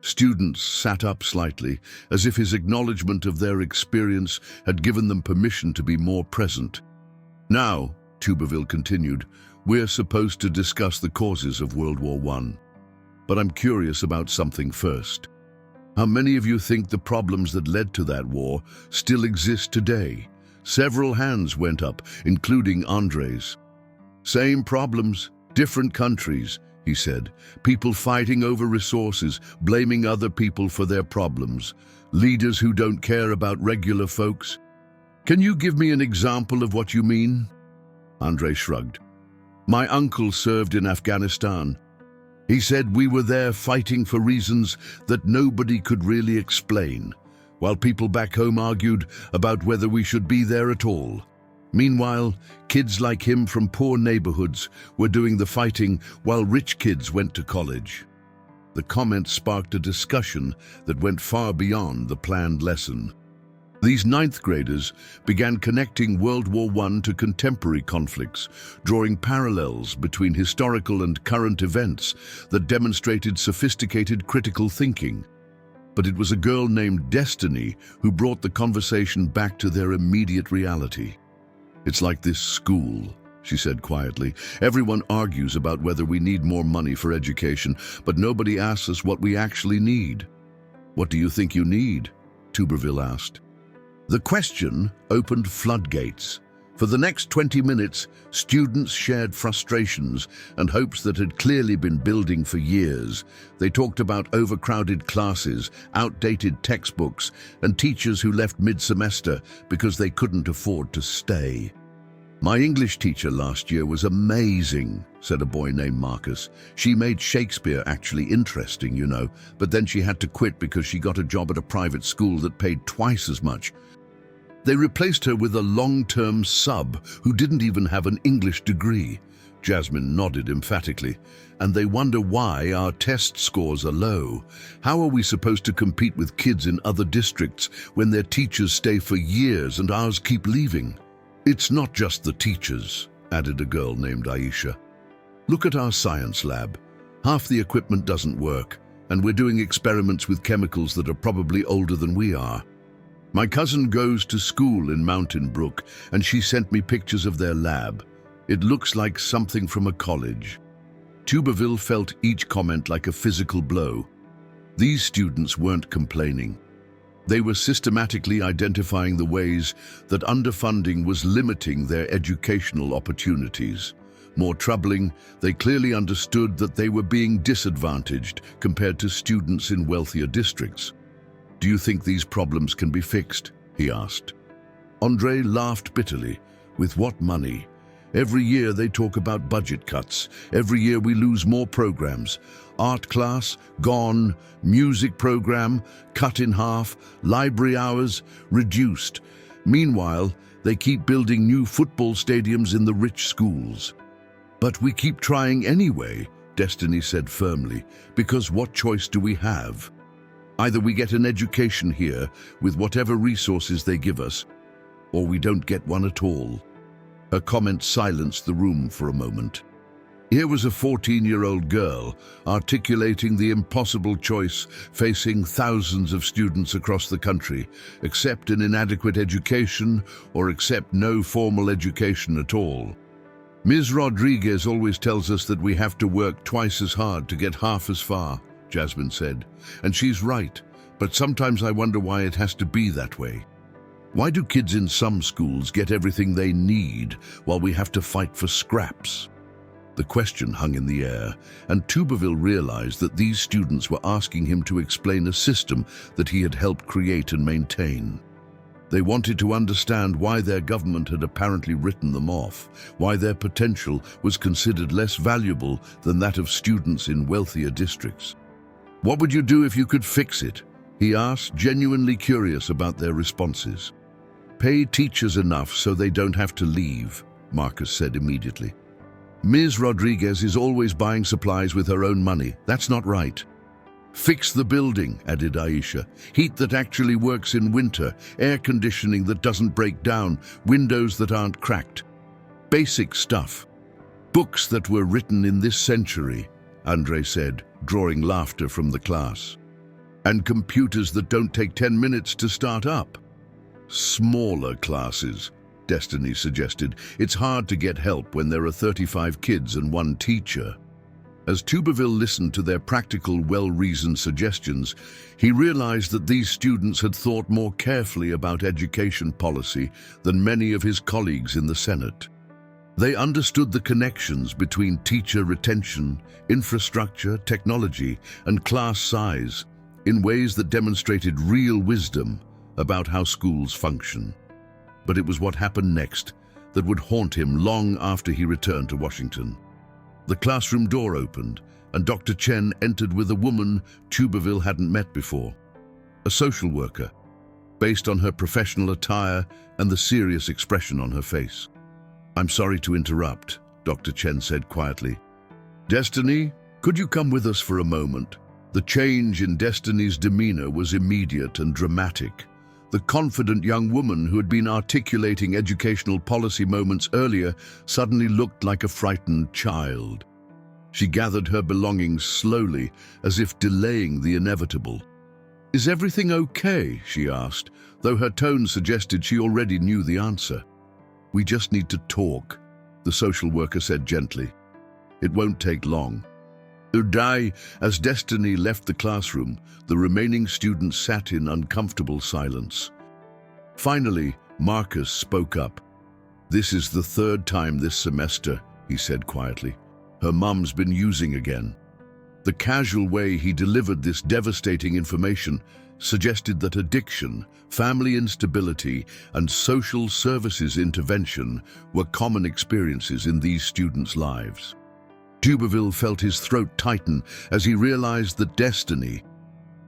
Students sat up slightly, as if his acknowledgement of their experience had given them permission to be more present. Now, Tuberville continued, we're supposed to discuss the causes of World War I. But I'm curious about something first. How many of you think the problems that led to that war still exist today? Several hands went up, including Andre's. Same problems, different countries, he said. People fighting over resources, blaming other people for their problems. Leaders who don't care about regular folks. Can you give me an example of what you mean? Andre shrugged. My uncle served in Afghanistan. He said we were there fighting for reasons that nobody could really explain, while people back home argued about whether we should be there at all. Meanwhile, kids like him from poor neighborhoods were doing the fighting while rich kids went to college. The comment sparked a discussion that went far beyond the planned lesson. These ninth graders began connecting World War I to contemporary conflicts, drawing parallels between historical and current events that demonstrated sophisticated critical thinking. But it was a girl named Destiny who brought the conversation back to their immediate reality. It's like this school, she said quietly. Everyone argues about whether we need more money for education, but nobody asks us what we actually need. What do you think you need? Tuberville asked. The question opened floodgates. For the next 20 minutes, students shared frustrations and hopes that had clearly been building for years. They talked about overcrowded classes, outdated textbooks, and teachers who left mid-semester because they couldn't afford to stay. My English teacher last year was amazing, said a boy named Marcus. She made Shakespeare actually interesting, you know, but then she had to quit because she got a job at a private school that paid twice as much. They replaced her with a long-term sub who didn't even have an English degree. Jasmine nodded emphatically. And they wonder why our test scores are low. How are we supposed to compete with kids in other districts when their teachers stay for years and ours keep leaving? It's not just the teachers, added a girl named Aisha. Look at our science lab. Half the equipment doesn't work, and we're doing experiments with chemicals that are probably older than we are. My cousin goes to school in Mountain Brook, and she sent me pictures of their lab. It looks like something from a college. Tuberville felt each comment like a physical blow. These students weren't complaining. They were systematically identifying the ways that underfunding was limiting their educational opportunities. More troubling, they clearly understood that they were being disadvantaged compared to students in wealthier districts. Do you think these problems can be fixed? He asked. Andre laughed bitterly. With what money? Every year they talk about budget cuts. Every year we lose more programs. Art class, gone. Music program, cut in half. Library hours, reduced. Meanwhile, they keep building new football stadiums in the rich schools. But we keep trying anyway, Destiny said firmly, because what choice do we have? Either we get an education here with whatever resources they give us, or we don't get one at all. Her comment silenced the room for a moment. Here was a 14-year-old girl articulating the impossible choice facing thousands of students across the country: accept an inadequate education or accept no formal education at all. Ms. Rodriguez always tells us that we have to work twice as hard to get half as far, Jasmine said. And she's right, but sometimes I wonder why it has to be that way. Why do kids in some schools get everything they need while we have to fight for scraps? The question hung in the air, and Tuberville realized that these students were asking him to explain a system that he had helped create and maintain. They wanted to understand why their government had apparently written them off, why their potential was considered less valuable than that of students in wealthier districts. What would you do if you could fix it? he asked, genuinely curious about their responses. Pay teachers enough so they don't have to leave, Marcus said immediately. Ms. Rodriguez is always buying supplies with her own money. That's not right. Fix the building, added Aisha. Heat that actually works in winter, air conditioning that doesn't break down, windows that aren't cracked. Basic stuff. Books that were written in this century, Andre said, drawing laughter from the class. And computers that don't take 10 minutes to start up. Smaller classes, Destiny suggested. It's hard to get help when there are 35 kids and one teacher. As Tuberville listened to their practical, well-reasoned suggestions, he realized that these students had thought more carefully about education policy than many of his colleagues in the Senate. They understood the connections between teacher retention, infrastructure, technology, and class size in ways that demonstrated real wisdom about how schools function. But it was what happened next that would haunt him long after he returned to Washington. The classroom door opened, and Dr. Chen entered with a woman Tuberville hadn't met before, a social worker, based on her professional attire and the serious expression on her face. "I'm sorry to interrupt," Dr. Chen said quietly. "Destiny, could you come with us for a moment?" The change in Destiny's demeanor was immediate and dramatic. The confident young woman who had been articulating educational policy moments earlier suddenly looked like a frightened child. She gathered her belongings slowly, as if delaying the inevitable. "Is everything okay?" she asked, though her tone suggested she already knew the answer. "We just need to talk," the social worker said gently. "It won't take long." As Destiny left the classroom, the remaining students sat in uncomfortable silence. Finally, Marcus spoke up. "This is the third time this semester," he said quietly. "Her mum's been using again." The casual way he delivered this devastating information suggested that addiction, family instability, and social services intervention were common experiences in these students' lives. Tuberville felt his throat tighten as he realized that Destiny,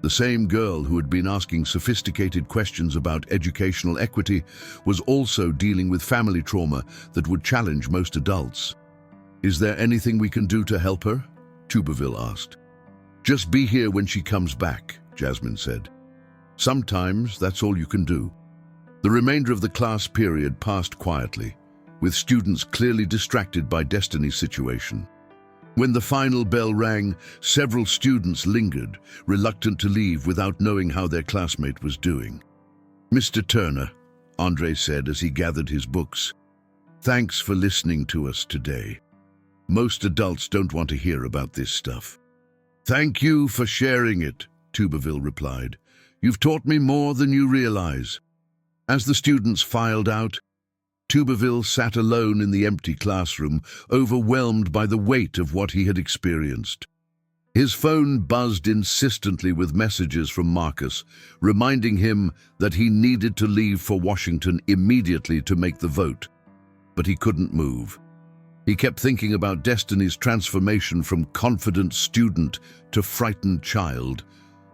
the same girl who had been asking sophisticated questions about educational equity, was also dealing with family trauma that would challenge most adults. "Is there anything we can do to help her?" Tuberville asked. "Just be here when she comes back," Jasmine said. "Sometimes that's all you can do." The remainder of the class period passed quietly, with students clearly distracted by Destiny's situation. When the final bell rang, several students lingered, reluctant to leave without knowing how their classmate was doing. "Mr. Turner," Andre said as he gathered his books, "thanks for listening to us today. Most adults don't want to hear about this stuff." "Thank you for sharing it," Tuberville replied. "You've taught me more than you realize." As the students filed out, Tuberville sat alone in the empty classroom, overwhelmed by the weight of what he had experienced. His phone buzzed insistently with messages from Marcus, reminding him that he needed to leave for Washington immediately to make the vote. But he couldn't move. He kept thinking about Destiny's transformation from confident student to frightened child,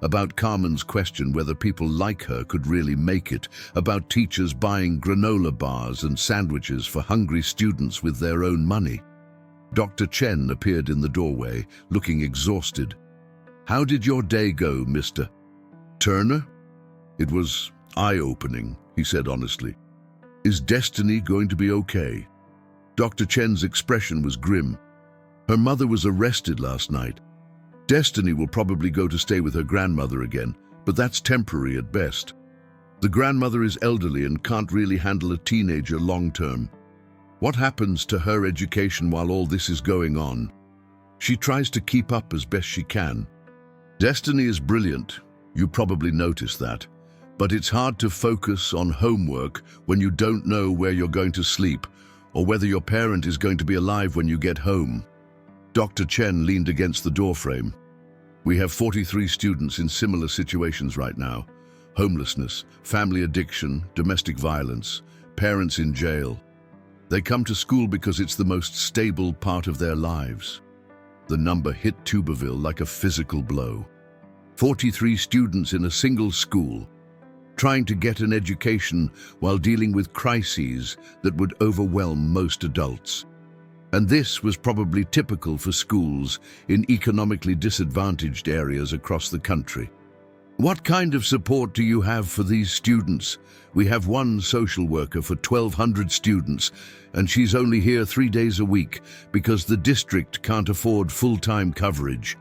about Carmen's question whether people like her could really make it, about teachers buying granola bars and sandwiches for hungry students with their own money. Dr. Chen appeared in the doorway, looking exhausted. "How did your day go, Mr. Turner?" "It was eye-opening," he said honestly. "Is Destiny going to be okay?" Dr. Chen's expression was grim. "Her mother was arrested last night. Destiny will probably go to stay with her grandmother again, but that's temporary at best. The grandmother is elderly and can't really handle a teenager long-term. What happens to her education while all this is going on? She tries to keep up as best she can. Destiny is brilliant, you probably noticed that, but it's hard to focus on homework when you don't know where you're going to sleep or whether your parent is going to be alive when you get home." Dr. Chen leaned against the doorframe. "We have 43 students in similar situations right now. Homelessness, family addiction, domestic violence, parents in jail. They come to school because it's the most stable part of their lives." The number hit Tuberville like a physical blow. 43 students in a single school, trying to get an education while dealing with crises that would overwhelm most adults. And this was probably typical for schools in economically disadvantaged areas across the country. What kind of support do you have for these students? We have one social worker for 1,200 students, and she's only here 3 days a week because the district can't afford full-time coverage.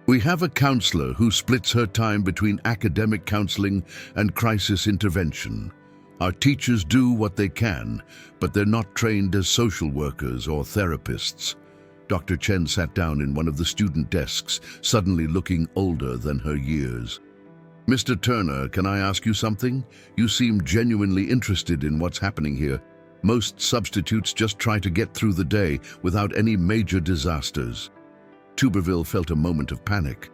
We have a counselor who splits her time between academic counseling and crisis intervention. Our teachers do what they can, but they're not trained as social workers or therapists. Dr. Chen sat down in one of the student desks, suddenly looking older than her years. Mr. Turner, can I ask you something? You seem genuinely interested in what's happening here. Most substitutes just try to get through the day without any major disasters. Tuberville felt a moment of panic.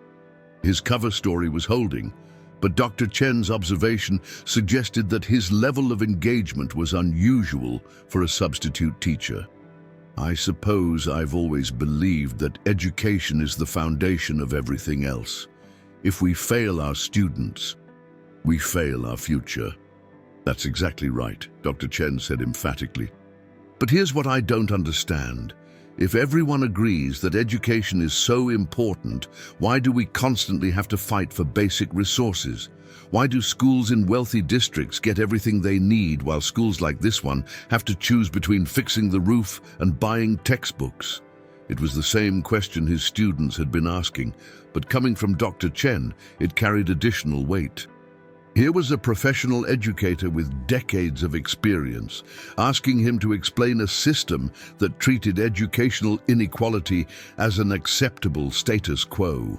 His cover story was holding, but Dr. Chen's observation suggested that his level of engagement was unusual for a substitute teacher. I suppose I've always believed that education is the foundation of everything else. If we fail our students, we fail our future. That's exactly right, Dr. Chen said emphatically. But here's what I don't understand. If everyone agrees that education is so important, why do we constantly have to fight for basic resources? Why do schools in wealthy districts get everything they need while schools like this one have to choose between fixing the roof and buying textbooks? It was the same question his students had been asking, but coming from Dr. Chen, it carried additional weight. Here was a professional educator with decades of experience, asking him to explain a system that treated educational inequality as an acceptable status quo.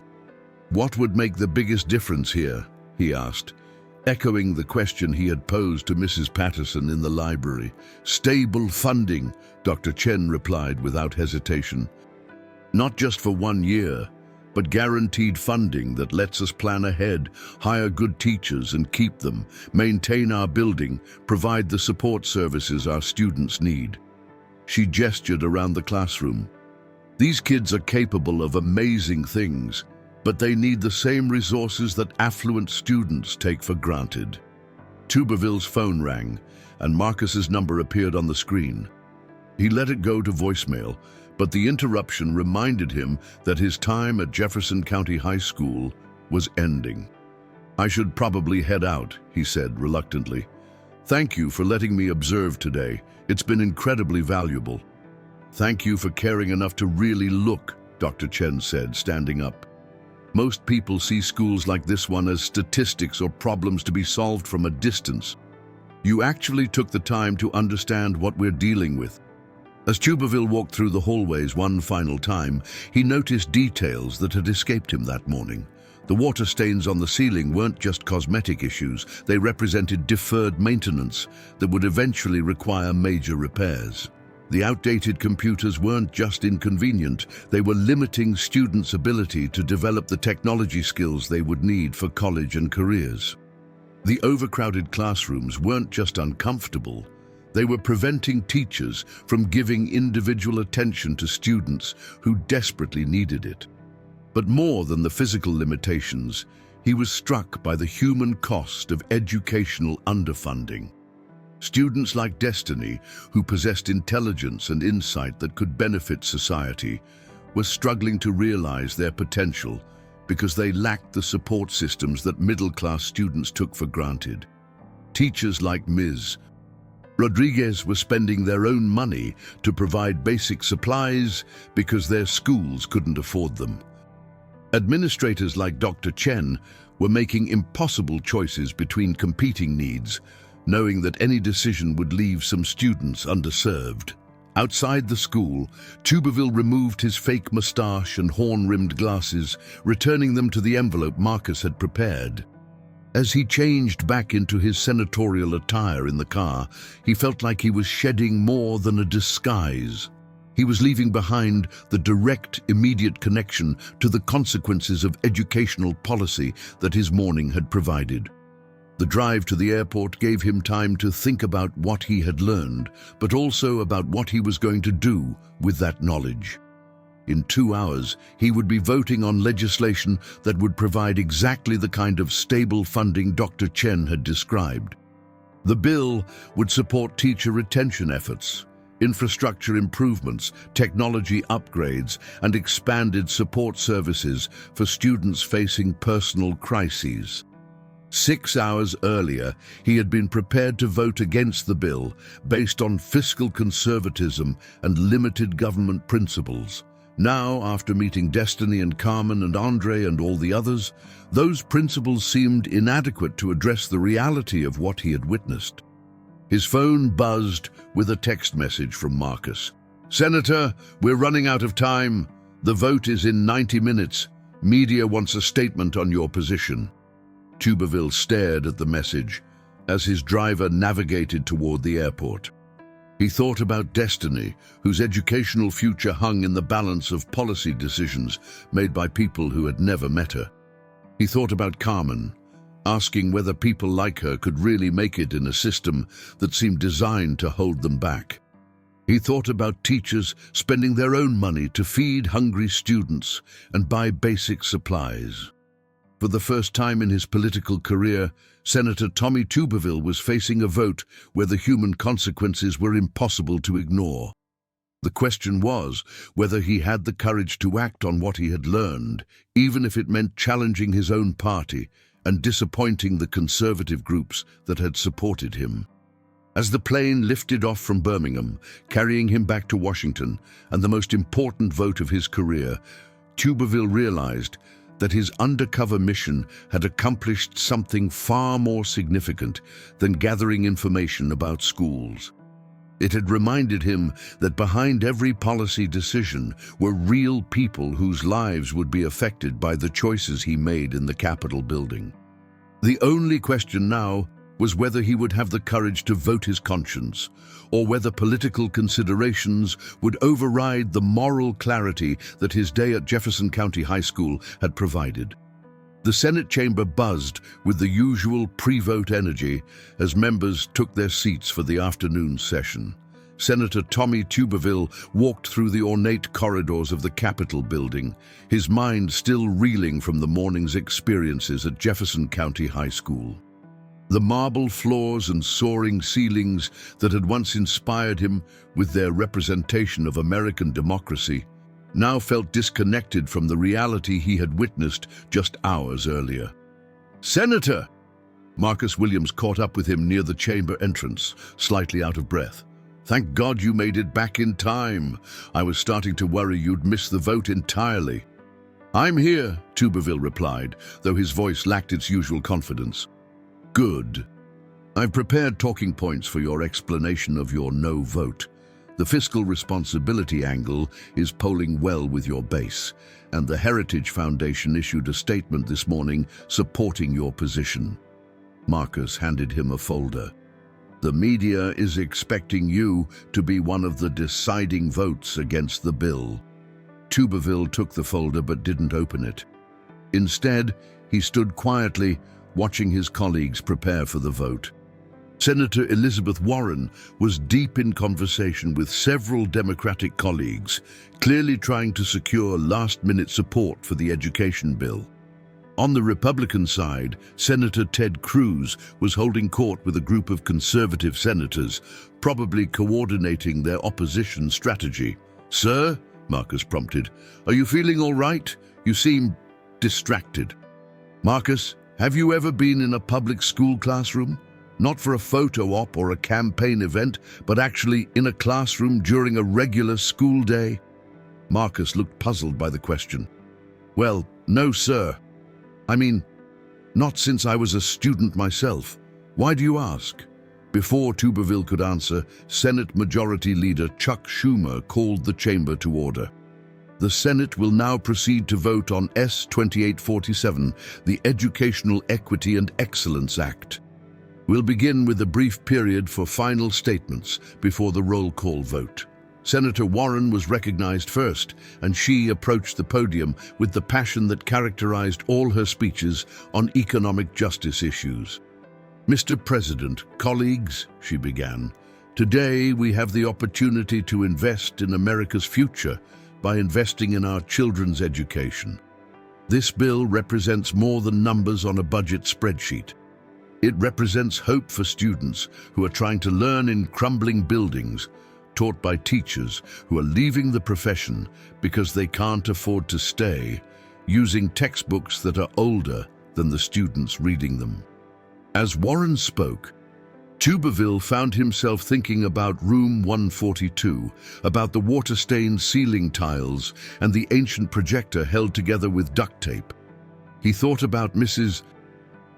What would make the biggest difference here? He asked, echoing the question he had posed to Mrs. Patterson in the library. Stable funding, Dr. Chen replied without hesitation. Not just for 1 year, but guaranteed funding that lets us plan ahead, hire good teachers and keep them, maintain our building, provide the support services our students need. She gestured around the classroom. These kids are capable of amazing things, but they need the same resources that affluent students take for granted. Tuberville's phone rang, and Marcus's number appeared on the screen. He let it go to voicemail, but the interruption reminded him that his time at Jefferson County High School was ending. I should probably head out, he said reluctantly. Thank you for letting me observe today. It's been incredibly valuable. Thank you for caring enough to really look, Dr. Chen said, standing up. Most people see schools like this one as statistics or problems to be solved from a distance. You actually took the time to understand what we're dealing with. As Tuberville walked through the hallways one final time, he noticed details that had escaped him that morning. The water stains on the ceiling weren't just cosmetic issues, they represented deferred maintenance that would eventually require major repairs. The outdated computers weren't just inconvenient, they were limiting students' ability to develop the technology skills they would need for college and careers. The overcrowded classrooms weren't just uncomfortable, they were preventing teachers from giving individual attention to students who desperately needed it. But more than the physical limitations, he was struck by the human cost of educational underfunding. Students like Destiny, who possessed intelligence and insight that could benefit society, were struggling to realize their potential because they lacked the support systems that middle-class students took for granted. Teachers like Ms. Rodriguez were spending their own money to provide basic supplies because their schools couldn't afford them. Administrators like Dr. Chen were making impossible choices between competing needs, knowing that any decision would leave some students underserved. Outside the school, Tuberville removed his fake mustache and horn-rimmed glasses, returning them to the envelope Marcus had prepared. As he changed back into his senatorial attire in the car, he felt like he was shedding more than a disguise. He was leaving behind the direct, immediate connection to the consequences of educational policy that his morning had provided. The drive to the airport gave him time to think about what he had learned, but also about what he was going to do with that knowledge. In 2 hours, he would be voting on legislation that would provide exactly the kind of stable funding Dr. Chen had described. The bill would support teacher retention efforts, infrastructure improvements, technology upgrades, and expanded support services for students facing personal crises. 6 hours earlier, he had been prepared to vote against the bill based on fiscal conservatism and limited government principles. Now, after meeting Destiny and Carmen and Andre and all the others, those principles seemed inadequate to address the reality of what he had witnessed. His phone buzzed with a text message from Marcus. "Senator, we're running out of time. The vote is in 90 minutes. Media wants a statement on your position." Tuberville stared at the message as his driver navigated toward the airport. He thought about Destiny, whose educational future hung in the balance of policy decisions made by people who had never met her. He thought about Carmen, asking whether people like her could really make it in a system that seemed designed to hold them back. He thought about teachers spending their own money to feed hungry students and buy basic supplies. For the first time in his political career, Senator Tommy Tuberville was facing a vote where the human consequences were impossible to ignore. The question was whether he had the courage to act on what he had learned, even if it meant challenging his own party and disappointing the conservative groups that had supported him. As the plane lifted off from Birmingham, carrying him back to Washington and the most important vote of his career, Tuberville realized that his undercover mission had accomplished something far more significant than gathering information about schools. It had reminded him that behind every policy decision were real people whose lives would be affected by the choices he made in the Capitol building. The only question now was whether he would have the courage to vote his conscience, or whether political considerations would override the moral clarity that his day at Jefferson County High School had provided. The Senate chamber buzzed with the usual pre-vote energy as members took their seats for the afternoon session. Senator Tommy Tuberville walked through the ornate corridors of the Capitol building, his mind still reeling from the morning's experiences at Jefferson County High School. The marble floors and soaring ceilings that had once inspired him with their representation of American democracy now felt disconnected from the reality he had witnessed just hours earlier. "Senator!" Marcus Williams caught up with him near the chamber entrance, slightly out of breath. "Thank God you made it back in time. I was starting to worry you'd miss the vote entirely." "I'm here," Tuberville replied, though his voice lacked its usual confidence. "Good. I've prepared talking points for your explanation of your no vote. The fiscal responsibility angle is polling well with your base, and the Heritage Foundation issued a statement this morning supporting your position." Marcus handed him a folder. "The media is expecting you to be one of the deciding votes against the bill." Tuberville took the folder but didn't open it. Instead, he stood quietly, watching his colleagues prepare for the vote. Senator Elizabeth Warren was deep in conversation with several Democratic colleagues, clearly trying to secure last-minute support for the education bill. On the Republican side, Senator Ted Cruz was holding court with a group of conservative senators, probably coordinating their opposition strategy. "Sir," Marcus prompted, "are you feeling all right? You seem distracted." "Marcus, have you ever been in a public school classroom? Not for a photo op or a campaign event, but actually in a classroom during a regular school day?" Marcus looked puzzled by the question. "Well, no, sir. I mean, not since I was a student myself. Why do you ask?" Before Tuberville could answer, Senate Majority Leader Chuck Schumer called the chamber to order. The Senate will now proceed to vote on S. 2847, the Educational Equity and Excellence Act. We'll begin with a brief period for final statements before the roll call vote. Senator Warren was recognized first, and she approached the podium with the passion that characterized all her speeches on economic justice issues. "Mr. President, colleagues," she began, "today we have the opportunity to invest in America's future, by investing in our children's education. This bill represents more than numbers on a budget spreadsheet. It represents hope for students who are trying to learn in crumbling buildings, taught by teachers who are leaving the profession because they can't afford to stay, using textbooks that are older than the students reading them. As Warren spoke, Tuberville found himself thinking about room 142, about the water-stained ceiling tiles and the ancient projector held together with duct tape. He thought about Mrs.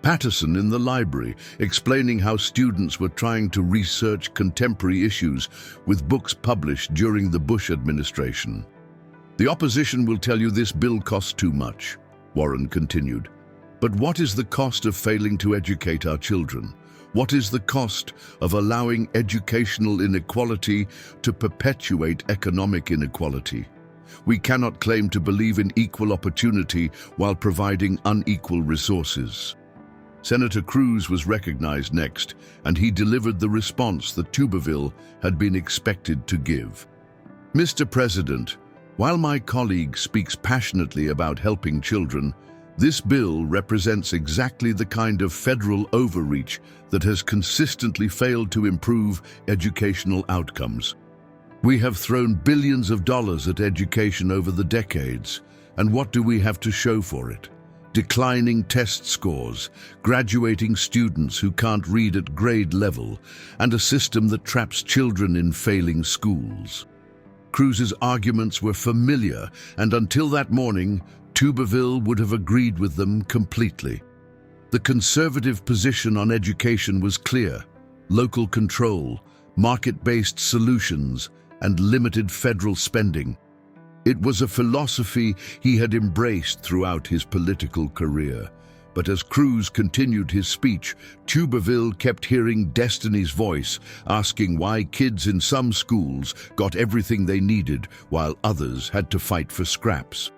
Patterson in the library, explaining how students were trying to research contemporary issues with books published during the Bush administration. "The opposition will tell you this bill costs too much," Warren continued. "But what is the cost of failing to educate our children? What is the cost of allowing educational inequality to perpetuate economic inequality? We cannot claim to believe in equal opportunity while providing unequal resources." Senator Cruz was recognized next, and he delivered the response that Tuberville had been expected to give. "Mr. President, while my colleague speaks passionately about helping children, this bill represents exactly the kind of federal overreach that has consistently failed to improve educational outcomes. We have thrown billions of dollars at education over the decades, and what do we have to show for it? Declining test scores, graduating students who can't read at grade level, and a system that traps children in failing schools." Cruz's arguments were familiar, and until that morning, Tuberville would have agreed with them completely. The conservative position on education was clear: local control, market-based solutions, and limited federal spending. It was a philosophy he had embraced throughout his political career. But as Cruz continued his speech, Tuberville kept hearing Destiny's voice, asking why kids in some schools got everything they needed while others had to fight for scraps.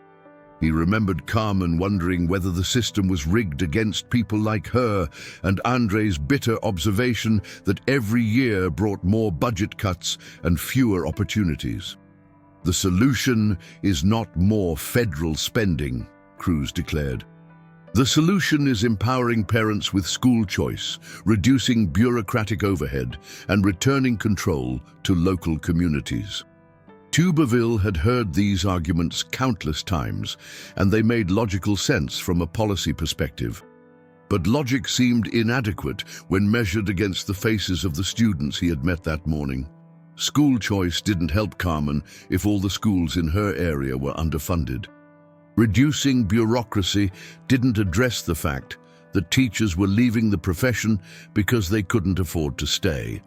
He remembered Carmen wondering whether the system was rigged against people like her, and Andre's bitter observation that every year brought more budget cuts and fewer opportunities. "The solution is not more federal spending," Cruz declared. "The solution is empowering parents with school choice, reducing bureaucratic overhead, and returning control to local communities." Tuberville had heard these arguments countless times, and they made logical sense from a policy perspective. But logic seemed inadequate when measured against the faces of the students he had met that morning. School choice didn't help Carmen if all the schools in her area were underfunded. Reducing bureaucracy didn't address the fact that teachers were leaving the profession because they couldn't afford to stay.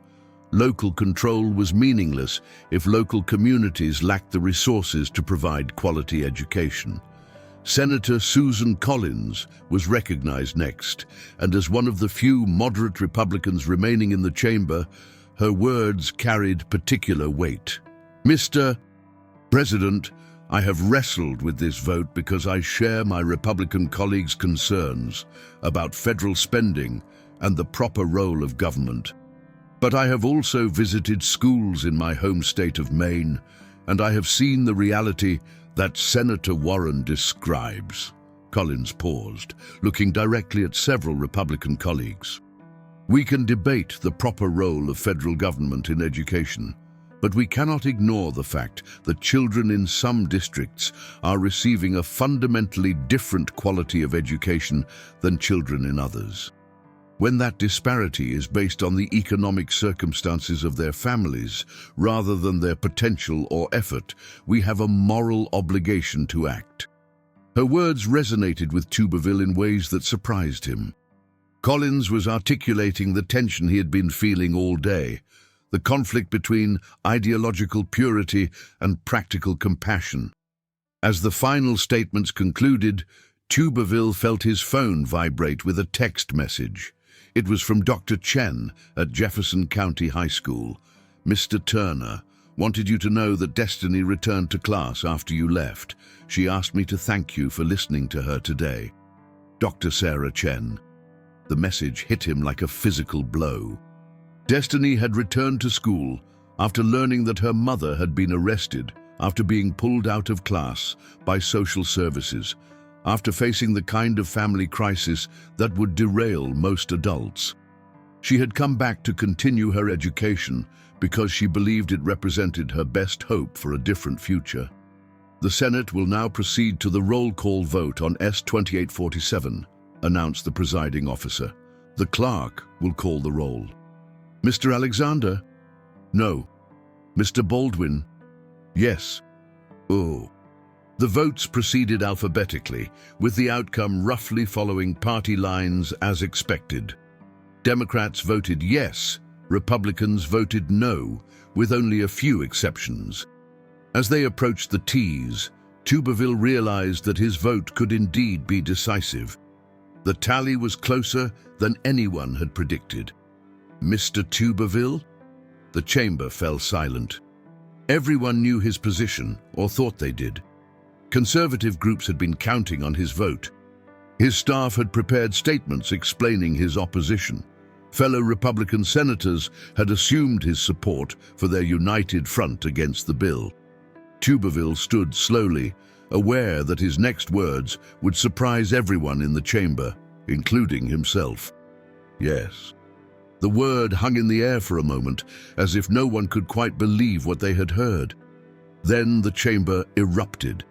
Local control was meaningless if local communities lacked the resources to provide quality education. Senator Susan Collins was recognized next, and as one of the few moderate Republicans remaining in the chamber, her words carried particular weight. "Mr. President, I have wrestled with this vote because I share my Republican colleagues' concerns about federal spending and the proper role of government. But I have also visited schools in my home state of Maine, and I have seen the reality that Senator Warren describes." Collins paused, looking directly at several Republican colleagues. "We can debate the proper role of federal government in education, but we cannot ignore the fact that children in some districts are receiving a fundamentally different quality of education than children in others. When that disparity is based on the economic circumstances of their families rather than their potential or effort, we have a moral obligation to act." Her words resonated with Tuberville in ways that surprised him. Collins was articulating the tension he had been feeling all day, the conflict between ideological purity and practical compassion. As the final statements concluded, Tuberville felt his phone vibrate with a text message. It was from Dr. Chen at Jefferson County High School. "Mr. Turner wanted you to know that Destiny returned to class after you left. She asked me to thank you for listening to her today. Dr. Sarah Chen." The message hit him like a physical blow. Destiny had returned to school after learning that her mother had been arrested after being pulled out of class by social services, after facing the kind of family crisis that would derail most adults. She had come back to continue her education because she believed it represented her best hope for a different future. The Senate will now proceed to the roll call vote on S-2847, announced the presiding officer. The clerk will call the roll. Mr. Alexander? No. Mr. Baldwin? Yes. Oh. The votes proceeded alphabetically, with the outcome roughly following party lines as expected. Democrats voted yes, Republicans voted no, with only a few exceptions. As they approached the T's, Tuberville realized that his vote could indeed be decisive. The tally was closer than anyone had predicted. Mr. Tuberville? The chamber fell silent. Everyone knew his position, or thought they did. Conservative groups had been counting on his vote. His staff had prepared statements explaining his opposition. Fellow Republican senators had assumed his support for their united front against the bill. Tuberville stood slowly, aware that his next words would surprise everyone in the chamber, including himself. Yes. The word hung in the air for a moment, as if no one could quite believe what they had heard. Then the chamber erupted.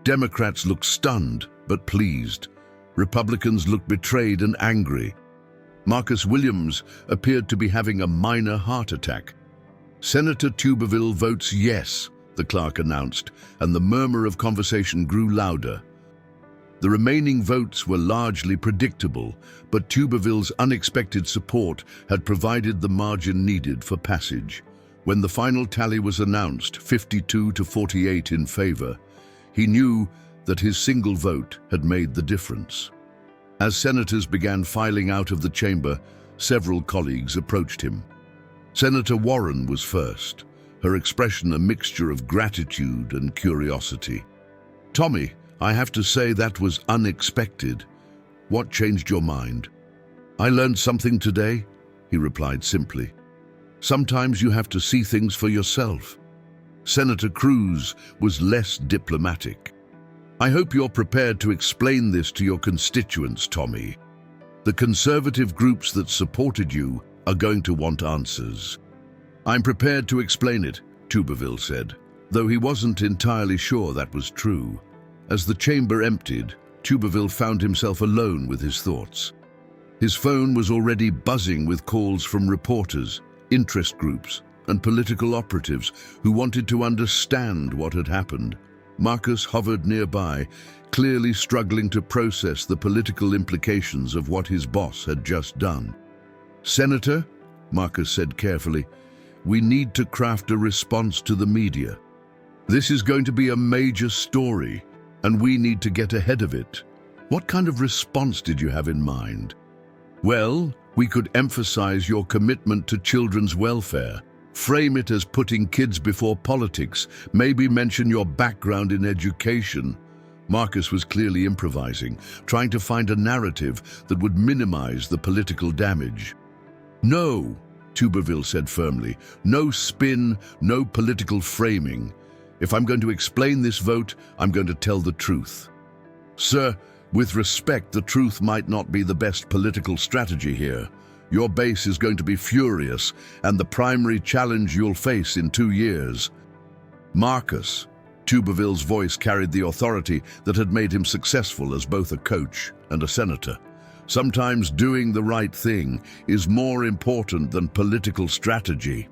Democrats looked stunned, but pleased. Republicans looked betrayed and angry. Marcus Williams appeared to be having a minor heart attack. Senator Tuberville votes yes, the clerk announced, and the murmur of conversation grew louder. The remaining votes were largely predictable, but Tuberville's unexpected support had provided the margin needed for passage. When the final tally was announced, 52 to 48 in favor, he knew that his single vote had made the difference. As senators began filing out of the chamber, several colleagues approached him. Senator Warren was first, her expression a mixture of gratitude and curiosity. "Tommy, I have to say that was unexpected. What changed your mind?" "I learned something today," he replied simply. "Sometimes you have to see things for yourself." Senator Cruz was less diplomatic. "I hope you're prepared to explain this to your constituents, Tommy. The conservative groups that supported you are going to want answers." "I'm prepared to explain it," Tuberville said, though he wasn't entirely sure that was true. As the chamber emptied, Tuberville found himself alone with his thoughts. His phone was already buzzing with calls from reporters, interest groups, and political operatives who wanted to understand what had happened. Marcus hovered nearby, clearly struggling to process the political implications of what his boss had just done. "Senator," Marcus said carefully, "we need to craft a response to the media. This is going to be a major story, and we need to get ahead of it. What kind of response did you have in mind?" "Well, we could emphasize your commitment to children's welfare. Frame it as putting kids before politics, maybe mention your background in education." Marcus was clearly improvising, trying to find a narrative that would minimize the political damage. "No," Tuberville said firmly, "no spin, no political framing. If I'm going to explain this vote, I'm going to tell the truth." "Sir, with respect, the truth might not be the best political strategy here. Your base is going to be furious, and the primary challenge you'll face in 2 years." "Marcus," Tuberville's voice carried the authority that had made him successful as both a coach and a senator. "Sometimes doing the right thing is more important than political strategy."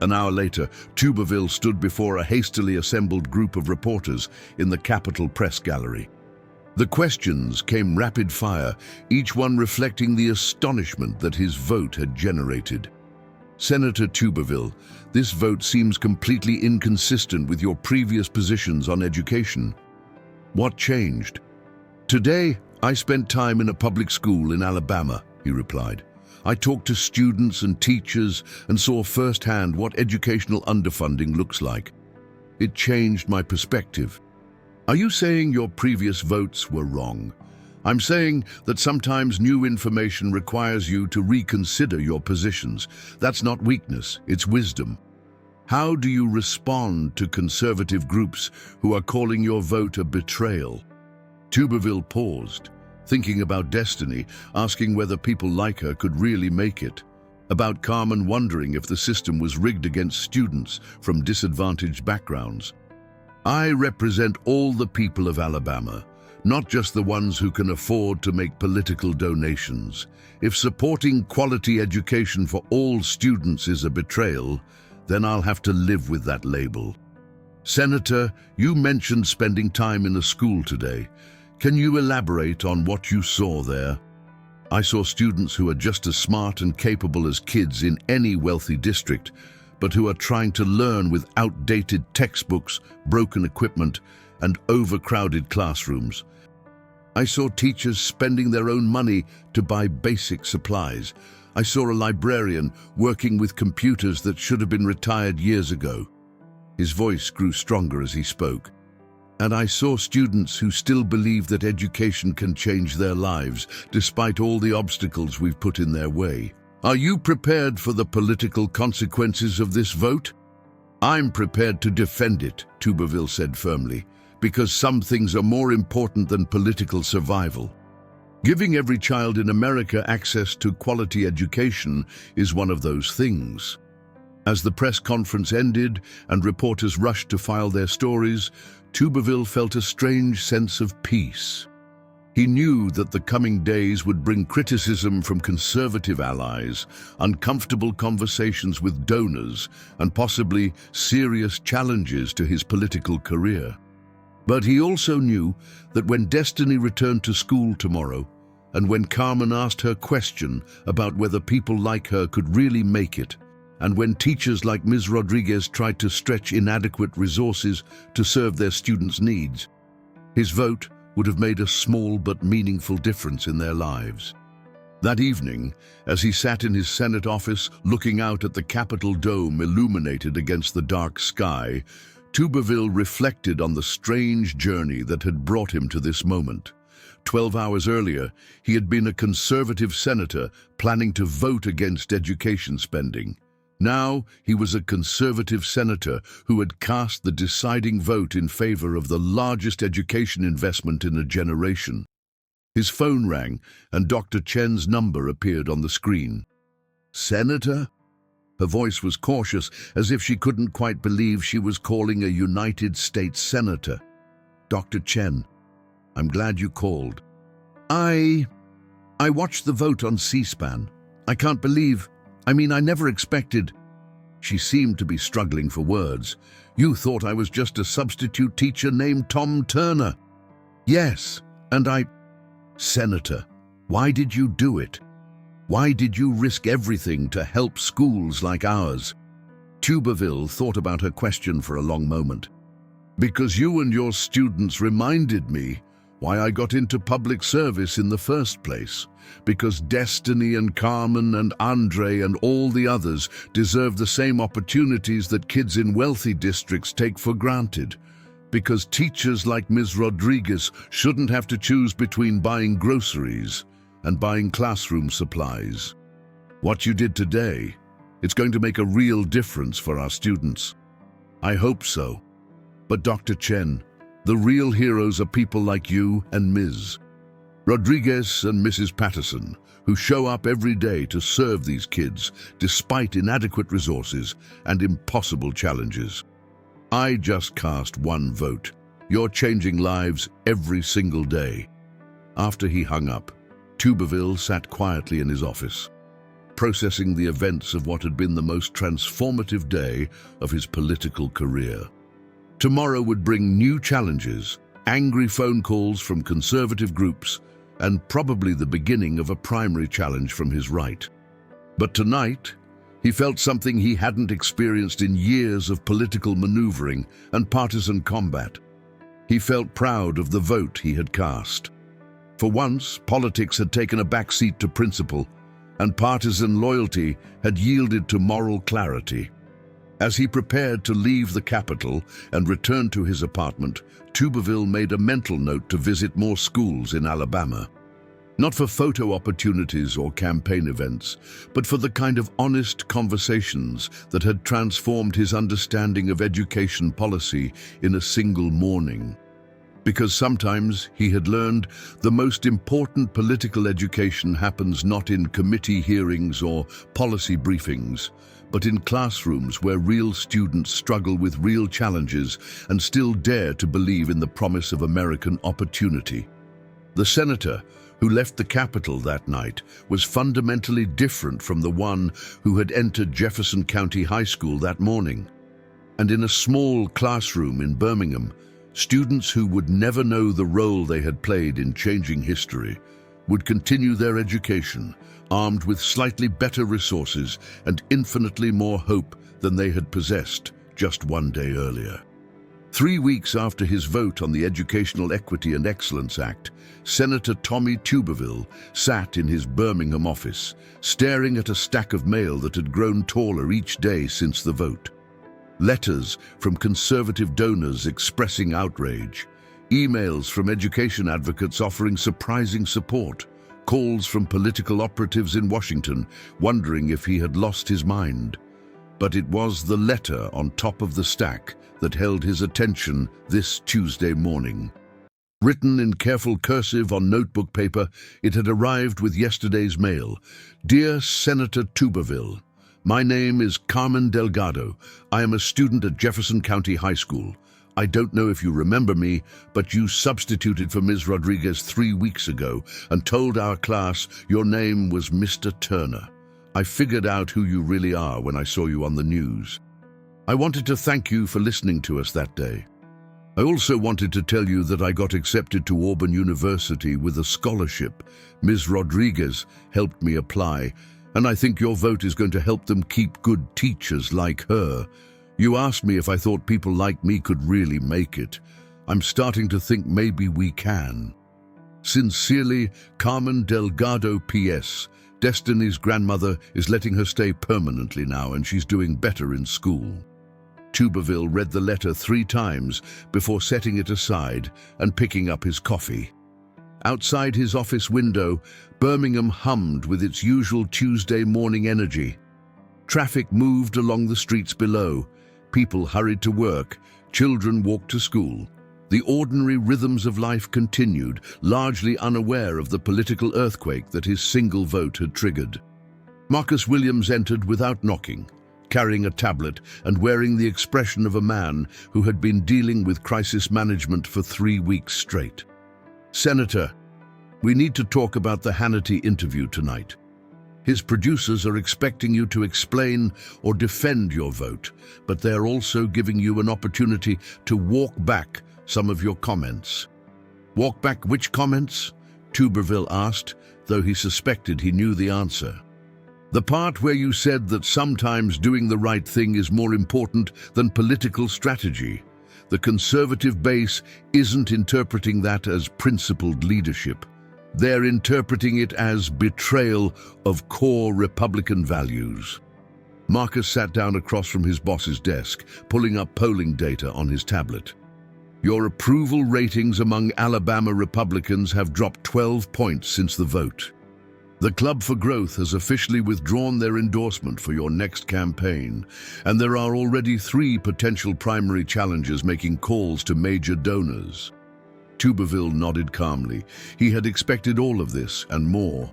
An hour later, Tuberville stood before a hastily assembled group of reporters in the Capitol Press Gallery. The questions came rapid fire, each one reflecting the astonishment that his vote had generated. "Senator Tuberville, this vote seems completely inconsistent with your previous positions on education. What changed?" "Today, I spent time in a public school in Alabama," he replied. "I talked to students and teachers and saw firsthand what educational underfunding looks like. It changed my perspective." "Are you saying your previous votes were wrong?" "I'm saying that sometimes new information requires you to reconsider your positions. That's not weakness, it's wisdom." How do you respond to conservative groups who are calling your vote a betrayal? Tuberville paused, thinking about Destiny, asking whether people like her could really make it, about Carmen wondering if the system was rigged against students from disadvantaged backgrounds. I represent all the people of Alabama, not just the ones who can afford to make political donations. If supporting quality education for all students is a betrayal, then I'll have to live with that label. Senator, you mentioned spending time in a school today. Can you elaborate on what you saw there? I saw students who are just as smart and capable as kids in any wealthy district, but who are trying to learn with outdated textbooks, broken equipment, and overcrowded classrooms. I saw teachers spending their own money to buy basic supplies. I saw a librarian working with computers that should have been retired years ago. His voice grew stronger as he spoke. And I saw students who still believe that education can change their lives, despite all the obstacles we've put in their way. Are you prepared for the political consequences of this vote? I'm prepared to defend it, Tuberville said firmly, because some things are more important than political survival. Giving every child in America access to quality education is one of those things. As the press conference ended and reporters rushed to file their stories, Tuberville felt a strange sense of peace. He knew that the coming days would bring criticism from conservative allies, uncomfortable conversations with donors, and possibly serious challenges to his political career. But he also knew that when Destiny returned to school tomorrow, and when Carmen asked her question about whether people like her could really make it, and when teachers like Ms. Rodriguez tried to stretch inadequate resources to serve their students' needs, his vote would have made a small but meaningful difference in their lives. That evening, as he sat in his Senate office looking out at the Capitol dome illuminated against the dark sky, Tuberville reflected on the strange journey that had brought him to this moment. 12 hours earlier, he had been a conservative senator planning to vote against education spending. Now, he was a conservative senator who had cast the deciding vote in favor of the largest education investment in a generation. His phone rang, and Dr. Chen's number appeared on the screen. "Senator?" Her voice was cautious, as if she couldn't quite believe she was calling a United States senator. "Dr. Chen, I'm glad you called. I watched the vote on C-SPAN. I can't believe, I never expected." She seemed to be struggling for words. "You thought I was just a substitute teacher named Tom Turner." "Yes, and Senator, why did you do it? Why did you risk everything to help schools like ours?" Tuberville thought about her question for a long moment. "Because you and your students reminded me why I got into public service in the first place. Because Destiny and Carmen and Andre and all the others deserve the same opportunities that kids in wealthy districts take for granted. Because teachers like Ms. Rodriguez shouldn't have to choose between buying groceries and buying classroom supplies. What you did today, it's going to make a real difference for our students." "I hope so. But Dr. Chen, the real heroes are people like you and Ms. Rodriguez and Mrs. Patterson, who show up every day to serve these kids despite inadequate resources and impossible challenges. I just cast one vote. You're changing lives every single day." After he hung up, Tuberville sat quietly in his office, processing the events of what had been the most transformative day of his political career. Tomorrow would bring new challenges, angry phone calls from conservative groups, and probably the beginning of a primary challenge from his right. But tonight, he felt something he hadn't experienced in years of political maneuvering and partisan combat. He felt proud of the vote he had cast. For once, politics had taken a backseat to principle, and partisan loyalty had yielded to moral clarity. As he prepared to leave the Capitol and return to his apartment, Tuberville made a mental note to visit more schools in Alabama. Not for photo opportunities or campaign events, but for the kind of honest conversations that had transformed his understanding of education policy in a single morning. Because sometimes, he had learned, the most important political education happens not in committee hearings or policy briefings, but in classrooms where real students struggle with real challenges and still dare to believe in the promise of American opportunity. The senator who left the Capitol that night was fundamentally different from the one who had entered Jefferson County High School that morning. And in a small classroom in Birmingham, students who would never know the role they had played in changing history would continue their education, armed with slightly better resources and infinitely more hope than they had possessed just one day earlier. 3 weeks after his vote on the Educational Equity and Excellence Act, Senator Tommy Tuberville sat in his Birmingham office, staring at a stack of mail that had grown taller each day since the vote. Letters from conservative donors expressing outrage, emails from education advocates offering surprising support, calls from political operatives in Washington wondering if he had lost his mind. But it was the letter on top of the stack that held his attention this Tuesday morning. Written in careful cursive on notebook paper, it had arrived with yesterday's mail. Dear Senator Tuberville, my name is Carmen Delgado. I am a student at Jefferson County High School. I don't know if you remember me, but you substituted for Ms. Rodriguez 3 weeks ago and told our class your name was Mr. Turner. I figured out who you really are when I saw you on the news. I wanted to thank you for listening to us that day. I also wanted to tell you that I got accepted to Auburn University with a scholarship. Ms. Rodriguez helped me apply, and I think your vote is going to help them keep good teachers like her. You asked me if I thought people like me could really make it. I'm starting to think maybe we can. Sincerely, Carmen Delgado P.S. Destiny's grandmother is letting her stay permanently now, and she's doing better in school. Tuberville read the letter 3 times before setting it aside and picking up his coffee. Outside his office window, Birmingham hummed with its usual Tuesday morning energy. Traffic moved along the streets below. People hurried to work. Children walked to school. The ordinary rhythms of life continued, largely unaware of the political earthquake that his single vote had triggered. Marcus Williams entered without knocking, carrying a tablet and wearing the expression of a man who had been dealing with crisis management for 3 weeks straight. Senator, we need to talk about the Hannity interview tonight. His producers are expecting you to explain or defend your vote, but they're also giving you an opportunity to walk back some of your comments. Walk back which comments? Tuberville asked, though he suspected he knew the answer. The part where you said that sometimes doing the right thing is more important than political strategy. The conservative base isn't interpreting that as principled leadership. They're interpreting it as betrayal of core Republican values. Marcus sat down across from his boss's desk, pulling up polling data on his tablet. Your approval ratings among Alabama Republicans have dropped 12 points since the vote. The Club for Growth has officially withdrawn their endorsement for your next campaign, and there are already 3 potential primary challengers making calls to major donors. Tuberville nodded calmly. He had expected all of this and more.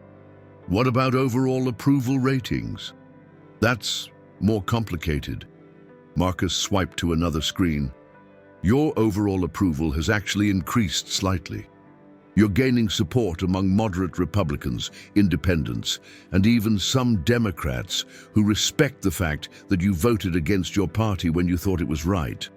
What about overall approval ratings? That's more complicated. Marcus swiped to another screen. Your overall approval has actually increased slightly. You're gaining support among moderate Republicans, independents, and even some Democrats who respect the fact that you voted against your party when you thought it was right.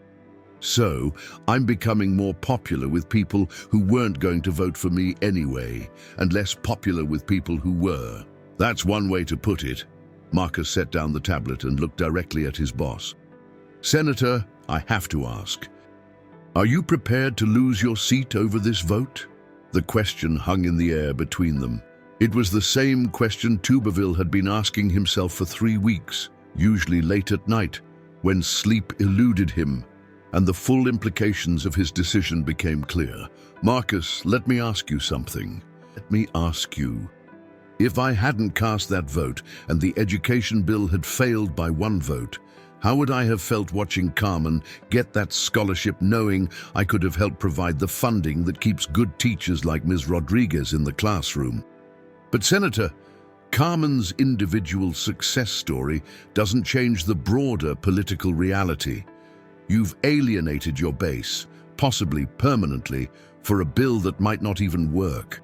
So, I'm becoming more popular with people who weren't going to vote for me anyway, and less popular with people who were. That's one way to put it. Marcus set down the tablet and looked directly at his boss. Senator, I have to ask, are you prepared to lose your seat over this vote? The question hung in the air between them. It was the same question Tuberville had been asking himself for 3 weeks, usually late at night, when sleep eluded him, and the full implications of his decision became clear. Marcus, let me ask you something. Let me ask you, if I hadn't cast that vote and the education bill had failed by one vote, how would I have felt watching Carmen get that scholarship, knowing I could have helped provide the funding that keeps good teachers like Ms. Rodriguez in the classroom? But Senator, Carmen's individual success story doesn't change the broader political reality. You've alienated your base, possibly permanently, for a bill that might not even work.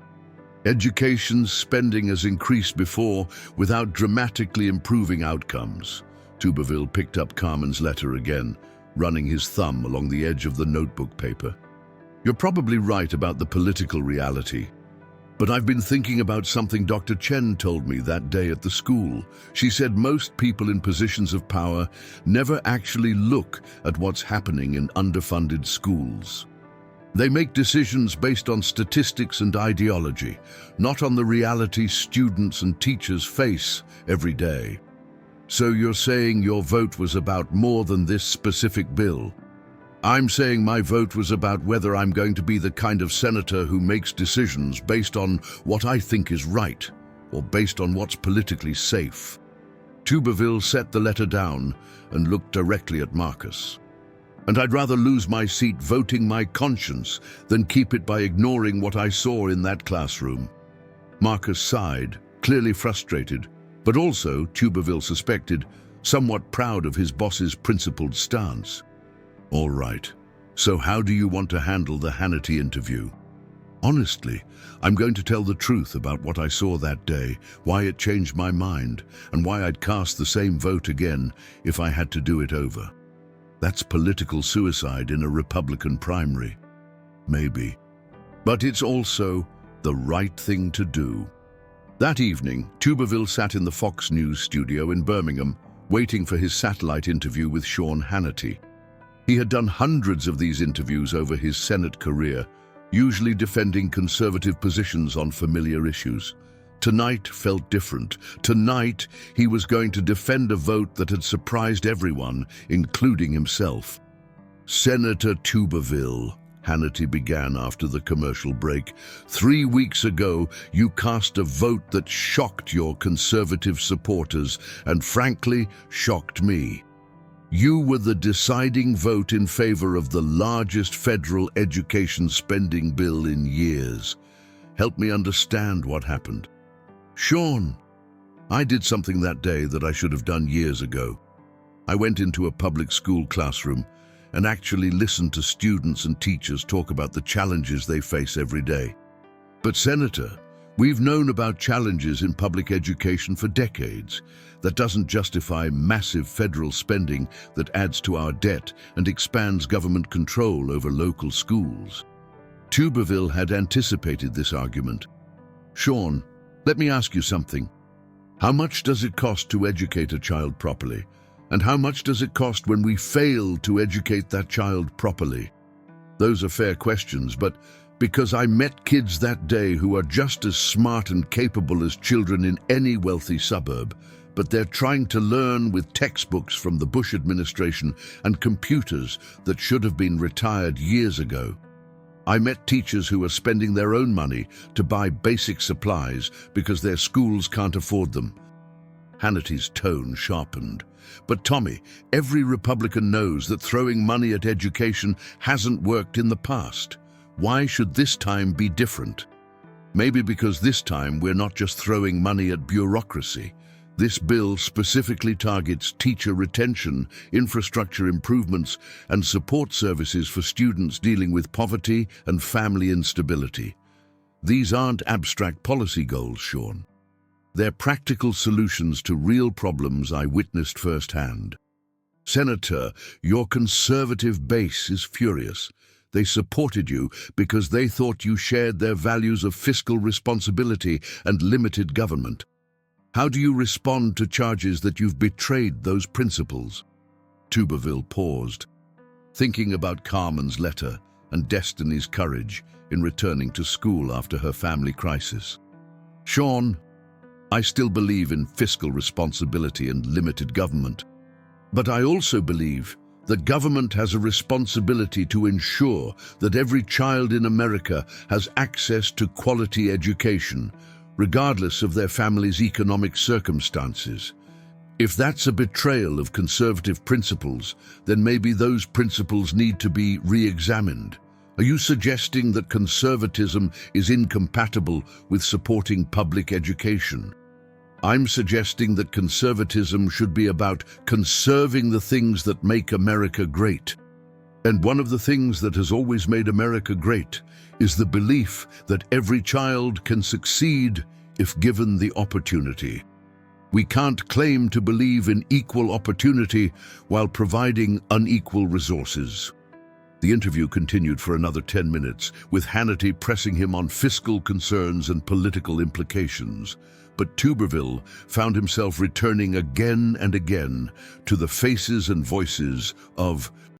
Education spending has increased before without dramatically improving outcomes. Tuberville picked up Carmen's letter again, running his thumb along the edge of the notebook paper. You're probably right about the political reality, but I've been thinking about something Dr. Chen told me that day at the school. She said most people in positions of power never actually look at what's happening in underfunded schools. They make decisions based on statistics and ideology, not on the reality students and teachers face every day. So you're saying your vote was about more than this specific bill? I'm saying my vote was about whether I'm going to be the kind of senator who makes decisions based on what I think is right, or based on what's politically safe. Tuberville set the letter down and looked directly at Marcus. And I'd rather lose my seat voting my conscience than keep it by ignoring what I saw in that classroom. Marcus sighed, clearly frustrated, but also, Tuberville suspected, somewhat proud of his boss's principled stance. All right, so how do you want to handle the Hannity interview? Honestly, I'm going to tell the truth about what I saw that day, why it changed my mind, and why I'd cast the same vote again if I had to do it over. That's political suicide in a Republican primary. Maybe. But it's also the right thing to do. That evening, Tuberville sat in the Fox News studio in Birmingham, waiting for his satellite interview with Sean Hannity. He had done hundreds of these interviews over his Senate career, usually defending conservative positions on familiar issues. Tonight felt different. Tonight, he was going to defend a vote that had surprised everyone, including himself. Senator Tuberville, Hannity began after the commercial break, 3 weeks ago, you cast a vote that shocked your conservative supporters and, frankly, shocked me. You were the deciding vote in favor of the largest federal education spending bill in years. Help me understand what happened. Sean, I did something that day that I should have done years ago. I went into a public school classroom and actually listened to students and teachers talk about the challenges they face every day. But Senator, we've known about challenges in public education for decades. That doesn't justify massive federal spending that adds to our debt and expands government control over local schools. Tuberville had anticipated this argument. Sean, let me ask you something. How much does it cost to educate a child properly? And how much does it cost when we fail to educate that child properly? Those are fair questions, but because I met kids that day who are just as smart and capable as children in any wealthy suburb, but they're trying to learn with textbooks from the Bush administration and computers that should have been retired years ago. I met teachers who are spending their own money to buy basic supplies because their schools can't afford them. Hannity's tone sharpened. But Tommy, every Republican knows that throwing money at education hasn't worked in the past. Why should this time be different? Maybe because this time we're not just throwing money at bureaucracy. This bill specifically targets teacher retention, infrastructure improvements, and support services for students dealing with poverty and family instability. These aren't abstract policy goals, Sean. They're practical solutions to real problems I witnessed firsthand. Senator, your conservative base is furious. They supported you because they thought you shared their values of fiscal responsibility and limited government. How do you respond to charges that you've betrayed those principles? Tuberville paused, thinking about Carmen's letter and Destiny's courage in returning to school after her family crisis. Sean, I still believe in fiscal responsibility and limited government, but I also believe The government has a responsibility to ensure that every child in America has access to quality education, regardless of their family's economic circumstances. If that's a betrayal of conservative principles, then maybe those principles need to be re-examined. Are you suggesting that conservatism is incompatible with supporting public education? I'm suggesting that conservatism should be about conserving the things that make America great. And one of the things that has always made America great is the belief that every child can succeed if given the opportunity. We can't claim to believe in equal opportunity while providing unequal resources. The interview continued for another 10 minutes, with Hannity pressing him on fiscal concerns and political implications. But Tuberville found himself returning again and again to the faces and voices of